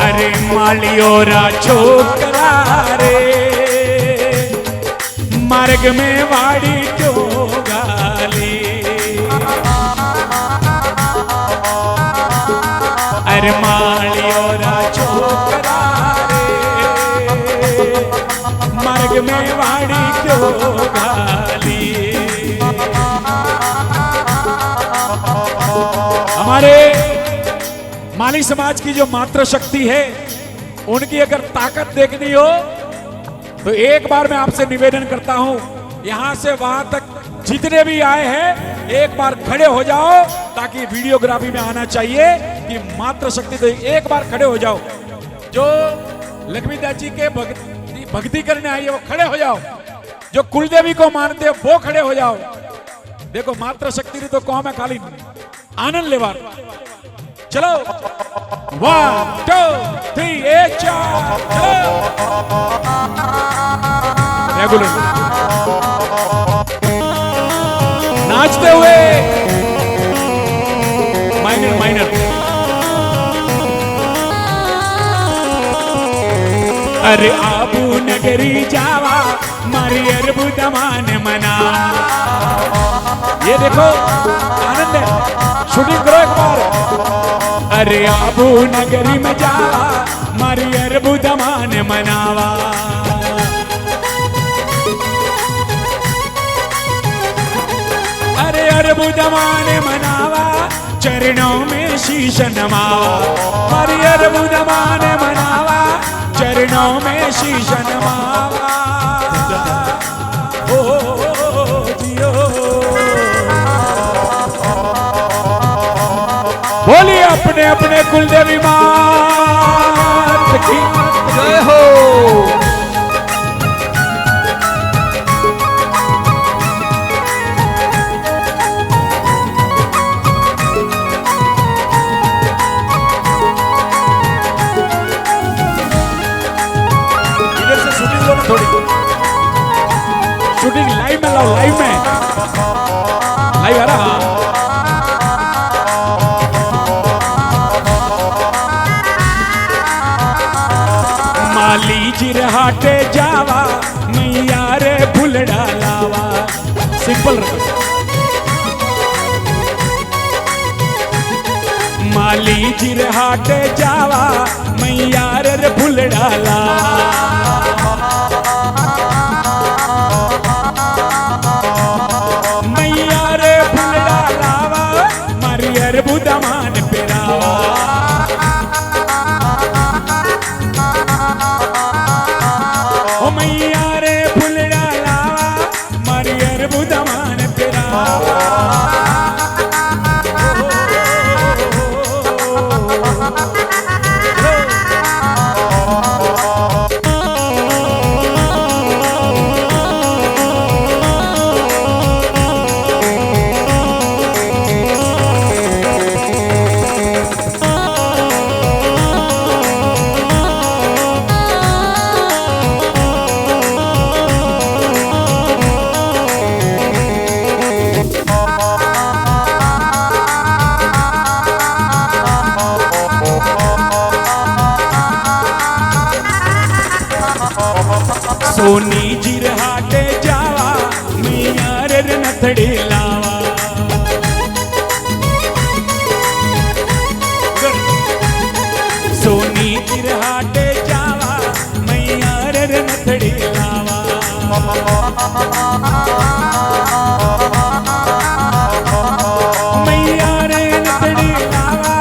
अरे मालियोरा छोकरा रे, मार्ग में वाड़ी क्यों गाली। अरे मालियोरा छोकरा रे, मार्ग में वाड़ी क्यों गाली। हमारे माली समाज की जो मातृ शक्ति है, उनकी अगर ताकत देखनी हो तो एक बार मैं आपसे निवेदन करता हूं, यहां से वहां तक जितने भी आए हैं एक बार खड़े हो जाओ, ताकि वीडियोग्राफी में आना चाहिए कि मातृ शक्ति। तो एक बार खड़े हो जाओ, जो लक्ष्मीदास जी के भक्ति करने आई है वो खड़े हो जाओ, जो कुलदेवी को मानते हैं वो खड़े हो जाओ। देखो मातृ शक्ति तो कौन है, खाली आनंद लेवार। चलो 1 2 3 4 चलो। रेगुलर नाचते हुए माइनर माइनर। अरे आबू नगरी जावा मारी अरबू बुधमान मना। ये देखो आनंद है, शूटिंग करो एक बार। अरे आबू नगरी में जा मारी बुधमान मनावा। अरे बुधमान मनावा चरणों में शीश नमावा। मारी बुधमान मनावा चरणों में शीश नमावा। ओ जियो बोलिए अपने अपने कुलदेवी मात की जय हो। इधर से शूटिंग लो थोड़ी, शूटिंग लाइव में लाओ, लाइव में लाइव आ रहा। माली जिरहाटे जावा मैया रे भुलड़ा लावा। सिंपल रखो। माली जिरहाटे जावा मैया रे भुलड़ा लावा। मैया रे भुलड़ा लावा मारी बुधमान पेरावा। ओ मैया रे फुलड़ा लावा मारी बुधमान पेरावा। सोनी जिरहाटे जावा मैया रे नथड़ी लावा। सोनी जिरहाटे जावा मैया रे नथड़ी लावा। मैया रे नथड़ी लावा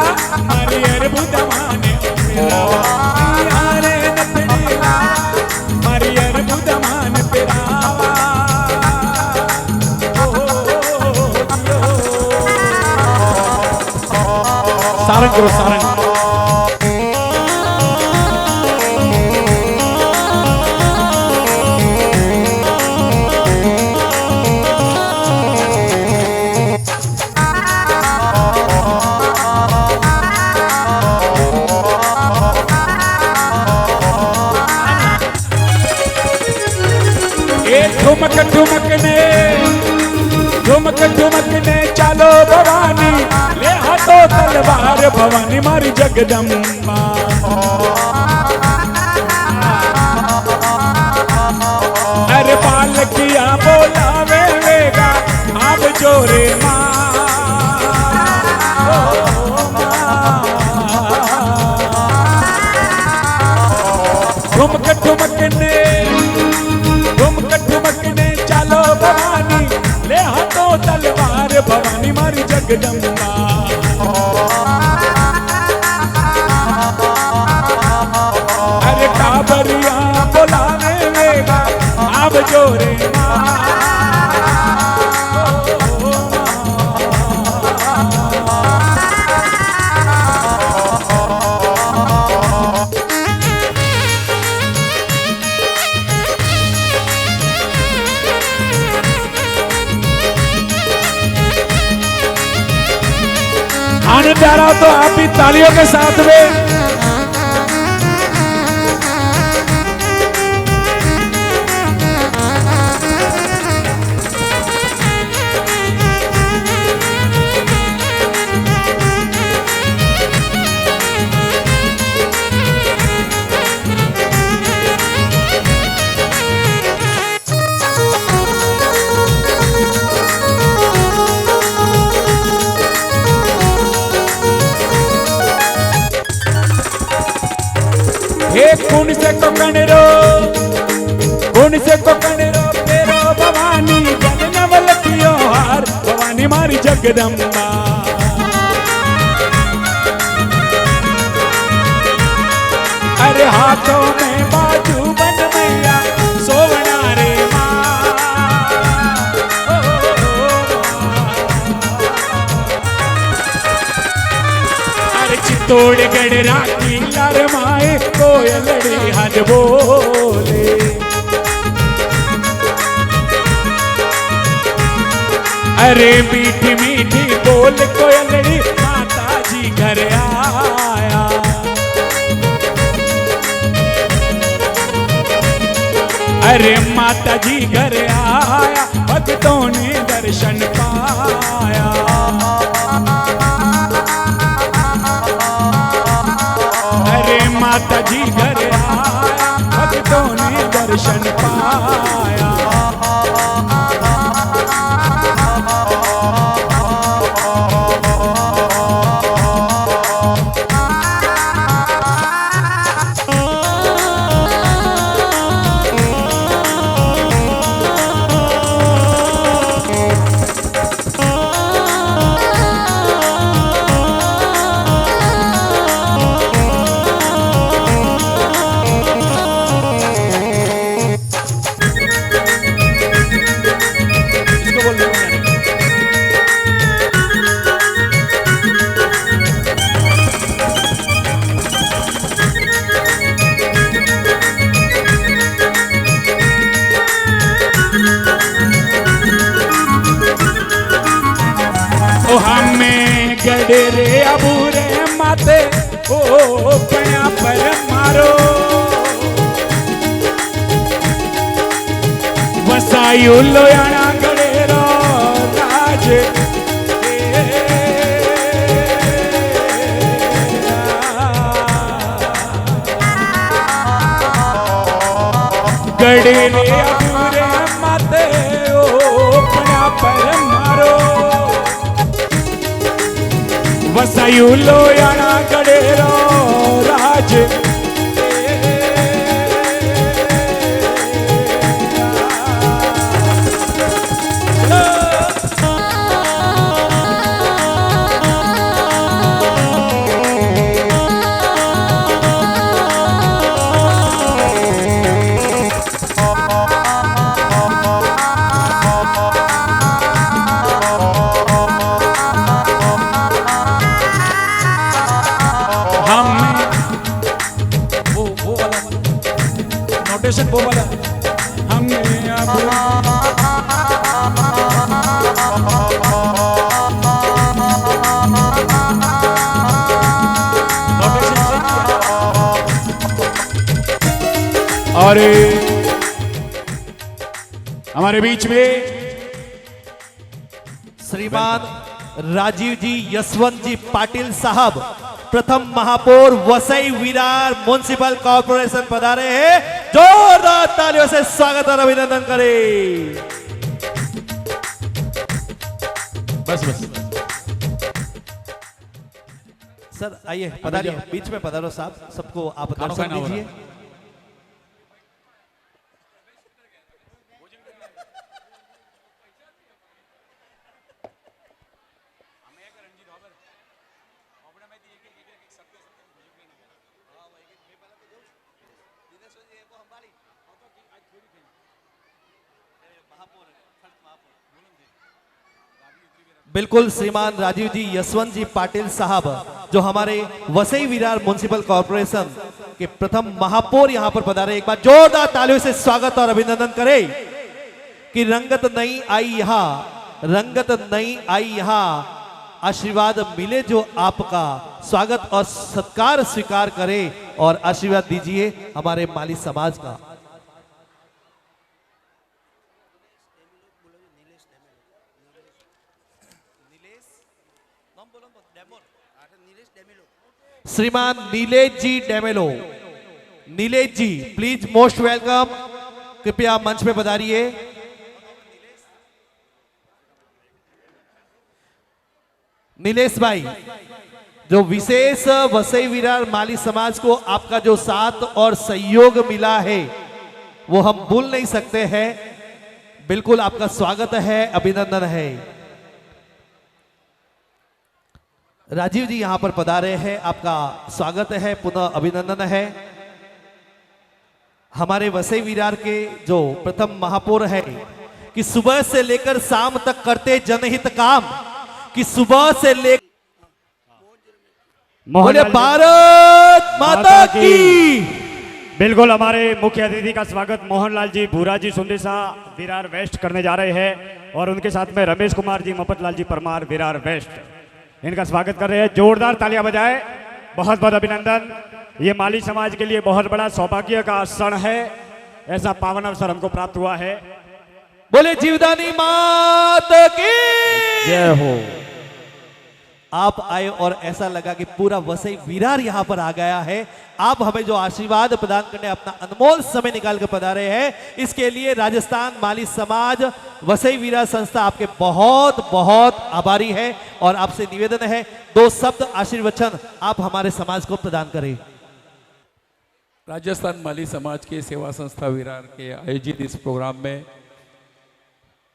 मारी बुधमान पेरावा। मैया रे नथड़ी लावा मारी बुधमान पेरावा। सारंग करो सारंग। ठुमक ठुमक ने चालो भवानी ले हाथों तलवार भवानी मारी जगदम्बा। अरे पालकिया बोलावे वेगा आप जोरे माँ। ठुमक ठुमक ने चालो भवानी ले हाथों तलवार भवानी मारी जगदम्बा। अरे काबरिया बोलावे वेगा आप जोरे आनंद आ रहा तो आप भी तालियों के साथ में। कौन से कोकणरो फेरो भवानी जन नवल कियो हार भवानी मारी जगदम्बा। अरे हाथों में बाजू बन मैया सोवना रे माँ। अरे चित्तौड़गढ़ राखी लार माए कोयलड़ी हज बोले। अरे मीठी मीठी बोल कोयलड़ी माता जी घर आया। अरे माता जी घर आया भक्तों ने दर्शन पाया। अरे माता जी घर आया भक्तों ने दर्शन पाया। रे अबूरे माते ओ पया पर मारो वसायु लोयाना गड़ेरो राज। गड़ेरे अबूरे माते ओ पया पर मारो वसायु लोयाना गड़ेरो राज। नोटेशन वो वाला हमने अब नोटेशन से किया। और हमारे बीच में श्रीमान राजीव जी यशवंत जी पाटिल साहब प्रथम महापौर वसई विरार म्युनिसिपल कॉर्पोरेशन पधारे हैं। जोरदार तालियों से स्वागत और अभिनंदन करें। बस सर आइए पधारिए, बीच में पधारो साहब, सबको आप दर्शन दीजिए। बिल्कुल श्रीमान राजीव जी यशवंत जी पाटिल साहब जो हमारे वसई विरार म्युनिसिपल कॉर्पोरेशन के प्रथम महापौर यहां पर पधारे। एक बार जोरदार तालियों से स्वागत और अभिनंदन करें कि रंगत नहीं आई यहां आशीर्वाद मिले जो आपका। स्वागत और सत्कार स्वीकार करें और आशीर्वाद दीजिए हमारे माली समाज का। श्रीमान नीलेश जी डेमेलो, नीलेश जी प्लीज मोस्ट वेलकम, कृपया मंच पे पधारिए। नीलेश भाई जो विशेष वसई विरार माली समाज को आपका जो साथ और सहयोग मिला है वो हम भूल नहीं सकते हैं। बिल्कुल आपका स्वागत है, अभिनंदन है। राजीव जी यहां पर पधारे हैं, आपका स्वागत है, पुनः अभिनंदन है। हमारे वसई विरार के जो प्रथम महापौर है कि सुबह से लेकर शाम तक करते जनहित काम, कि सुबह से लेकर बोले भारत माता की। बिल्कुल हमारे मुख्य अतिथि का स्वागत मोहनलाल जी भूरा जी सुंदेसा विरार वेस्ट करने जा रहे हैं और उनके साथ में रमेश कुमार जी मपतलाल जी परमार विरार वेस्ट इनका स्वागत कर रहे हैं। जोरदार तालियां बजाएं। बहुत बहुत अभिनंदन। ये माली समाज के लिए बहुत बड़ा सौभाग्य का क्षण है, ऐसा पावन अवसर हमको प्राप्त हुआ है। बोले जीवदानी माता की जय हो। आप आए और ऐसा लगा कि पूरा वसई विरार यहां पर आ गया है। आप हमें जो आशीर्वाद प्रदान करने अपना अनमोल समय निकाल कर पधारे हैं, इसके लिए राजस्थान माली समाज वसई विरार संस्था आपके बहुत बहुत आभारी है। और आपसे निवेदन है, 2 शब्द आशीर्वचन आप हमारे समाज को प्रदान करें। राजस्थान माली समाज के सेवा संस्था विरार के आयोजित इस प्रोग्राम में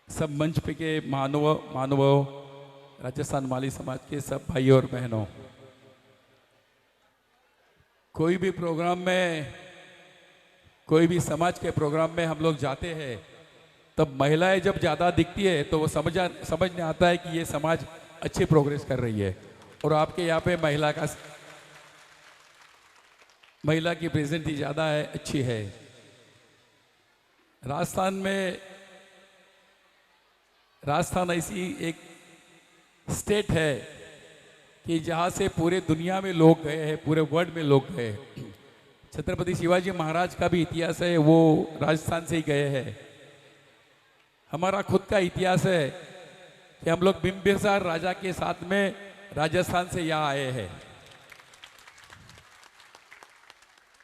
सब मंच पे के मानव राजस्थान माली समाज के सब भाई और बहनों, कोई भी प्रोग्राम में, कोई भी समाज के प्रोग्राम में हम लोग जाते हैं तब महिलाएं जब ज़्यादा दिखती है तो वो समझने आता है कि ये समाज अच्छी प्रोग्रेस कर रही है। और आपके यहाँ पे महिला की प्रेजेंट ज़्यादा है, अच्छी है। राजस्थान ऐसी एक स्टेट है कि जहाँ से पूरे दुनिया में लोग गए हैं, पूरे वर्ल्ड में लोग गए। छत्रपति शिवाजी महाराज का भी इतिहास है, वो राजस्थान से ही गए हैं। हमारा खुद का इतिहास है कि हम लोग बिंबिसार राजा के साथ में राजस्थान से यहाँ आए हैं।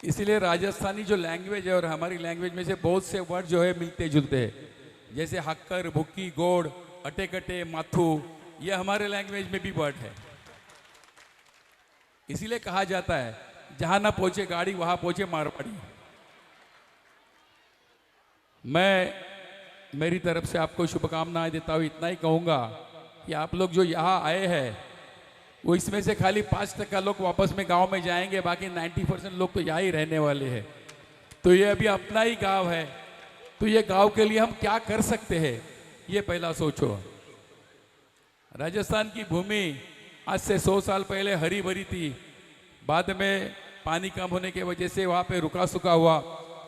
इसलिए राजस्थानी जो लैंग्वेज है और हमारी लैंग्वेज में से बहुत से वर्ड जो है मिलते जुलते हैं, जैसे हक्कर, भुक्की, गोड़, अटे कटे, माथू, ये हमारे लैंग्वेज में भी वर्ड है। इसीलिए कहा जाता है जहां ना पहुंचे गाड़ी वहां पहुंचे मारवाड़ी। मैं मेरी तरफ से आपको शुभकामनाएं देता हुआ इतना ही कहूंगा कि आप लोग जो यहाँ आए हैं वो इसमें से खाली 5% लोग वापस में गांव में जाएंगे, बाकी 90% लोग तो यहाँ ही रहने वाले हैं। तो ये अभी अपना ही गांव है, तो ये गांव के लिए हम क्या कर सकते हैं, ये पहला सोचो। राजस्थान की भूमि आज से 100 साल पहले हरी भरी थी, बाद में पानी कम होने की वजह से वहाँ पे रुका सुखा हुआ,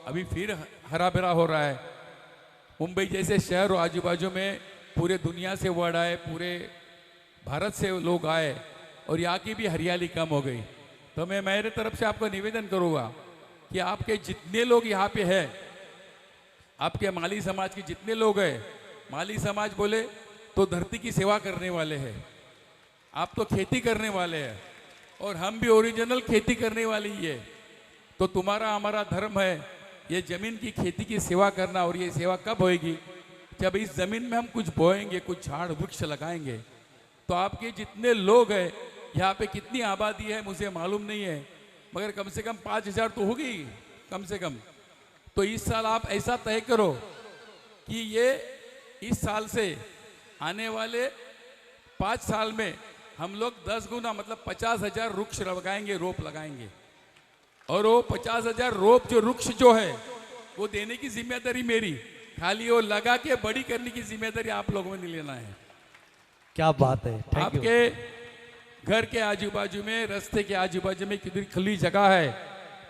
अभी फिर हरा भरा हो रहा है। मुंबई जैसे शहर और आजू बाजू में पूरे दुनिया से वर्ड आए, पूरे भारत से लोग आए और यहाँ की भी हरियाली कम हो गई। तो मैं मेरे तरफ से आपको निवेदन करूँगा कि आपके जितने लोग यहाँ पे हैं, आपके माली समाज के जितने लोग हैं, माली समाज बोले तो धरती की सेवा करने वाले हैं, आप तो खेती करने वाले हैं और हम भी ओरिजिनल खेती करने वाली ही है। तो तुम्हारा हमारा धर्म है ये जमीन की खेती की सेवा करना। और ये सेवा कब होएगी, जब इस जमीन में हम कुछ बोएंगे, कुछ झाड़ वृक्ष लगाएंगे। तो आपके जितने लोग हैं यहाँ पे, कितनी आबादी है मुझे मालूम नहीं है, मगर कम से कम 5000 तो होगी कम से कम। तो इस साल आप ऐसा तय करो कि ये इस साल से आने वाले 5 साल में हम लोग 10 गुना मतलब 50,000 वृक्ष लगाएंगे, रोप लगाएंगे। और वो 50,000 रोप जो वृक्ष जो है वो देने की जिम्मेदारी मेरी, खाली वो लगा के बड़ी करने की जिम्मेदारी आप लोगों ने लेना है। क्या बात है। आपके घर के आजू बाजू में, रास्ते के आजू बाजू में कितनी खुली जगह है,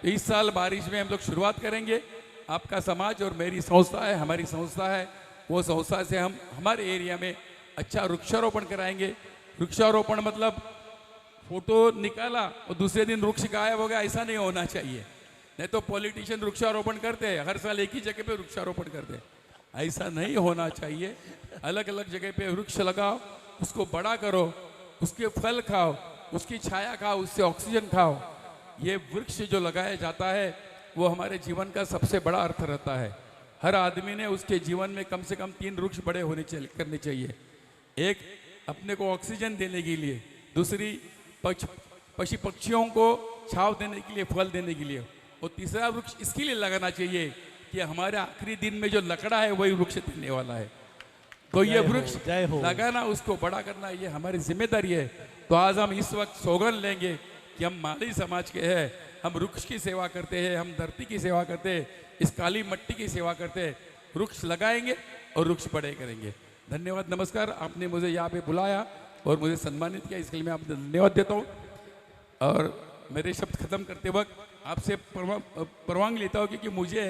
तो इस साल बारिश में हम लोग शुरुआत करेंगे। आपका समाज और मेरी संस्था है, हमारी संस्था है, वो संस्था से हम हमारे एरिया में अच्छा वृक्षारोपण कराएंगे। वृक्षारोपण मतलब फोटो निकाला और दूसरे दिन वृक्ष गायब हो गया, ऐसा नहीं होना चाहिए। नहीं तो पॉलिटिशियन वृक्षारोपण करते हैं, हर साल एक ही जगह पे वृक्षारोपण करते हैं, ऐसा नहीं होना चाहिए। अलग अलग जगह पे वृक्ष लगाओ, उसको बड़ा करो, उसके फल खाओ, उसकी छाया खाओ, उससे ऑक्सीजन खाओ। ये वृक्ष जो लगाया जाता है वो हमारे जीवन का सबसे बड़ा अर्थ रहता है। हर आदमी ने उसके जीवन में कम से कम 3 वृक्ष बड़े करने चाहिए। एक अपने को ऑक्सीजन देने के लिए, दूसरी पशु पक्षियों को छांव देने के लिए, फल देने के लिए। और तीसरा वृक्ष इसके लिए लगाना चाहिए कि हमारे आखिरी दिन में जो लकड़ा है वही वृक्ष देने वाला है। तो ये वृक्ष जय हो। लगाना, उसको बड़ा करना, ये हमारी जिम्मेदारी है। तो आज हम इस वक्त सौगंध लेंगे कि हम माली समाज के हैं, हम वृक्ष की सेवा करते हैं, हम धरती की सेवा करते हैं, इस काली मिट्टी की सेवा करते हैं। वृक्ष लगाएंगे और वृक्ष बड़े करेंगे। धन्यवाद, नमस्कार। आपने मुझे यहाँ पे बुलाया और मुझे सम्मानित किया, इसके लिए मैं आपको धन्यवाद देता हूँ। और मेरे शब्द खत्म करते वक्त आपसे परवानगी लेता हूँ, क्योंकि मुझे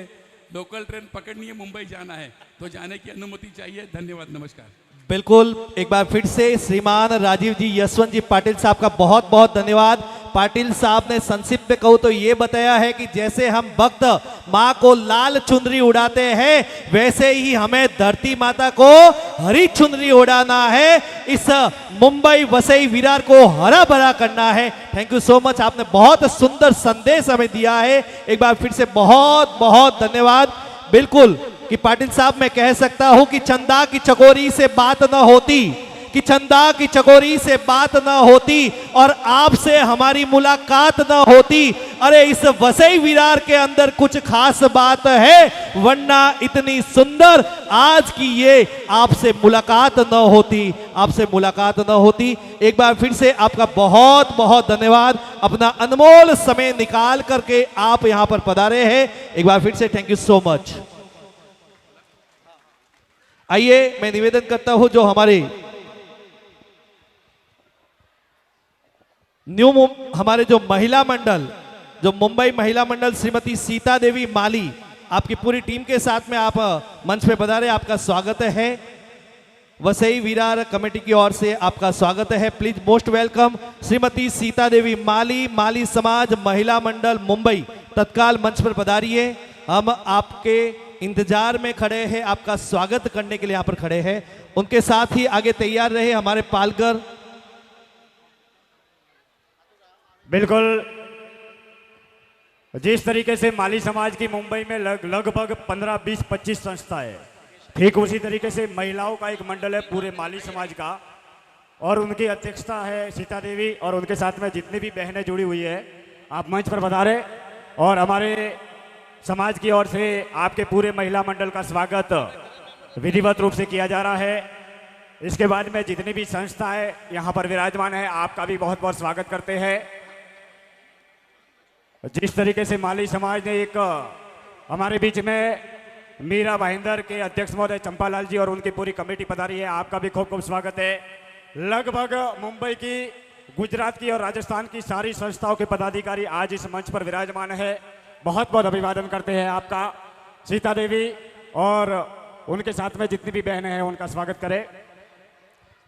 लोकल ट्रेन पकड़नी है, मुंबई जाना है, तो जाने की अनुमति चाहिए। धन्यवाद, नमस्कार। बिल्कुल, एक बार फिर से श्रीमान राजीव जी यशवंत जी पाटिल साहब का बहुत बहुत धन्यवाद। पाटिल साहब ने संक्षिप्त में कहूँ तो ये बताया है कि जैसे हम भक्त माँ को लाल चुनरी उड़ाते हैं, वैसे ही हमें धरती माता को हरी चुनरी उड़ाना है। इस मुंबई वसई विरार को हरा भरा करना है। थैंक यू सो मच, आपने बहुत सुंदर संदेश हमें दिया है। एक बार फिर से बहुत बहुत धन्यवाद। बिल्कुल कि पाटिल साहब मैं कह सकता हूं कि चंदा की चकोरी से बात न होती, कि चंदा की चकोरी से बात न होती और आपसे हमारी मुलाकात न होती। अरे इस वसई विरार के अंदर कुछ खास बात है, वरना इतनी सुंदर आज की ये आपसे मुलाकात न होती, आपसे मुलाकात न होती। एक बार फिर से आपका बहुत बहुत धन्यवाद, अपना अनमोल समय निकाल करके आप यहां पर पधारे हैं। एक बार फिर से थैंक यू सो मच। आइए मैं निवेदन करता हूं जो हमारे हमारे जो महिला मंडल, जो मुंबई महिला मंडल श्रीमती सीता देवी माली, आपकी पूरी टीम के साथ में आप मंच पे पधारे, आपका स्वागत है। वसई विरार कमेटी की ओर से आपका स्वागत है। Please most welcome Shrimati Sita Devi Mali, Mali Samaj Mahila मंडल मुंबई, तत्काल मंच पर पधारिए। हम आपके इंतजार में खड़े हैं, आपका स्वागत करने के लिए यहाँ पर खड़े हैं। उनके साथ ही आगे तैयार रहे हमारे पालकर। बिल्कुल, जिस तरीके से माली समाज की मुंबई में लगभग 15, 20, 25 संस्थाएं, ठीक उसी तरीके से महिलाओं का एक मंडल है पूरे माली समाज का, और उनकी अध्यक्षता है सीता देवी, और उनके साथ में जितनी भी बहनें जुड़ी हुई है, आप मंच पर पधारे। और हमारे समाज की ओर से आपके पूरे महिला मंडल का स्वागत विधिवत रूप से किया जा रहा है। इसके बाद में जितनी भी संस्थाएं यहाँ पर विराजमान है, आपका भी बहुत बहुत स्वागत करते हैं। जिस तरीके से माली समाज ने एक हमारे बीच में मीरा भाईंदर के अध्यक्ष महोदय चंपालाल जी और उनकी पूरी कमेटी पधारी है, आपका भी खूब खूब स्वागत है। लगभग मुंबई की, गुजरात की और राजस्थान की सारी संस्थाओं के पदाधिकारी आज इस मंच पर विराजमान है। बहुत बहुत अभिवादन करते हैं आपका। सीता देवी और उनके साथ में जितनी भी बहनें हैं उनका स्वागत करें।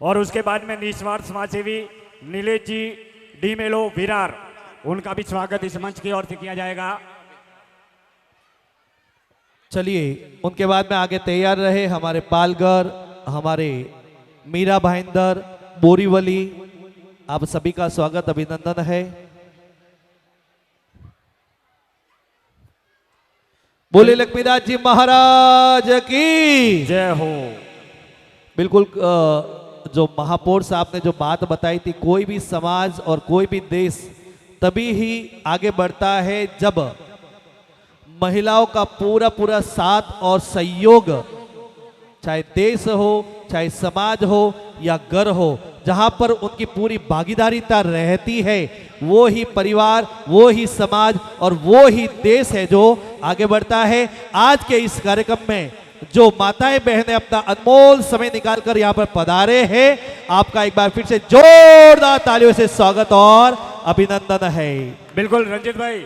और उसके बाद में निस्वार्थ समाजसेवी नीलेश जी डी मेलो विरार, उनका भी स्वागत इस मंच की ओर से किया जाएगा। चलिए उनके बाद में आगे तैयार रहे हमारे पालगर, हमारे मीरा भाईंदर, बोरीवली, आप सभी का स्वागत अभिनंदन है। बोले लक्ष्मीदास जी महाराज की जय हो। बिल्कुल, जो महापौर साहब ने जो बात बताई थी, कोई भी समाज और कोई भी देश तभी ही आगे बढ़ता है जब महिलाओं का पूरा पूरा साथ और सहयोग, चाहे देश हो, चाहे समाज हो या घर हो, जहां पर उनकी पूरी भागीदारीता रहती है, वो ही परिवार, वो ही समाज और वो ही देश है जो आगे बढ़ता है। आज के इस कार्यक्रम में जो माताएं बहनें अपना अनमोल समय निकालकर यहाँ पर पधारे हैं, आपका एक बार फिर से जोरदार तालियों से स्वागत और अभिनंदन है। बिल्कुल रंजित भाई,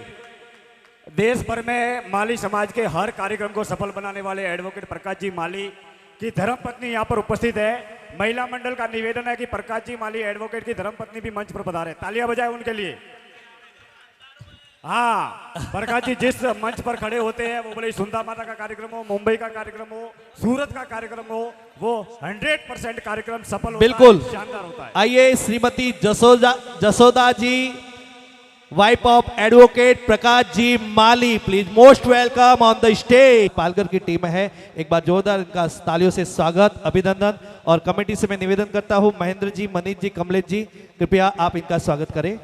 देश भर में माली समाज के हर कार्यक्रम को सफल बनाने वाले एडवोकेट प्रकाश जी माली की धर्मपत्नी यहाँ पर उपस्थित है। महिला मंडल का निवेदन है कि प्रकाश जी माली एडवोकेट की धर्मपत्नी भी मंच पर पधारे। तालियां बजाएं उनके लिए। हाँ, प्रकाश जी जिस मंच पर खड़े होते हैं, वो बोले सुंदा माता का कार्यक्रम हो, मुंबई का कार्यक्रम हो, सूरत का कार्यक्रम हो, वो 100% कार्यक्रम सफल होता बिल्कुल है, शानदार होता है। आइए Shrimati Jasoda ji, wife of advocate Prakash ji Mali, please most welcome on the stage. Palghar की टीम है, एक बार जोरदार इनका तालियों से स्वागत अभिनंदन। और कमेटी से मैं निवेदन करता हूं, महेंद्र जी, मनीष जी, कमलेश जी, कृपया आप इनका स्वागत करें।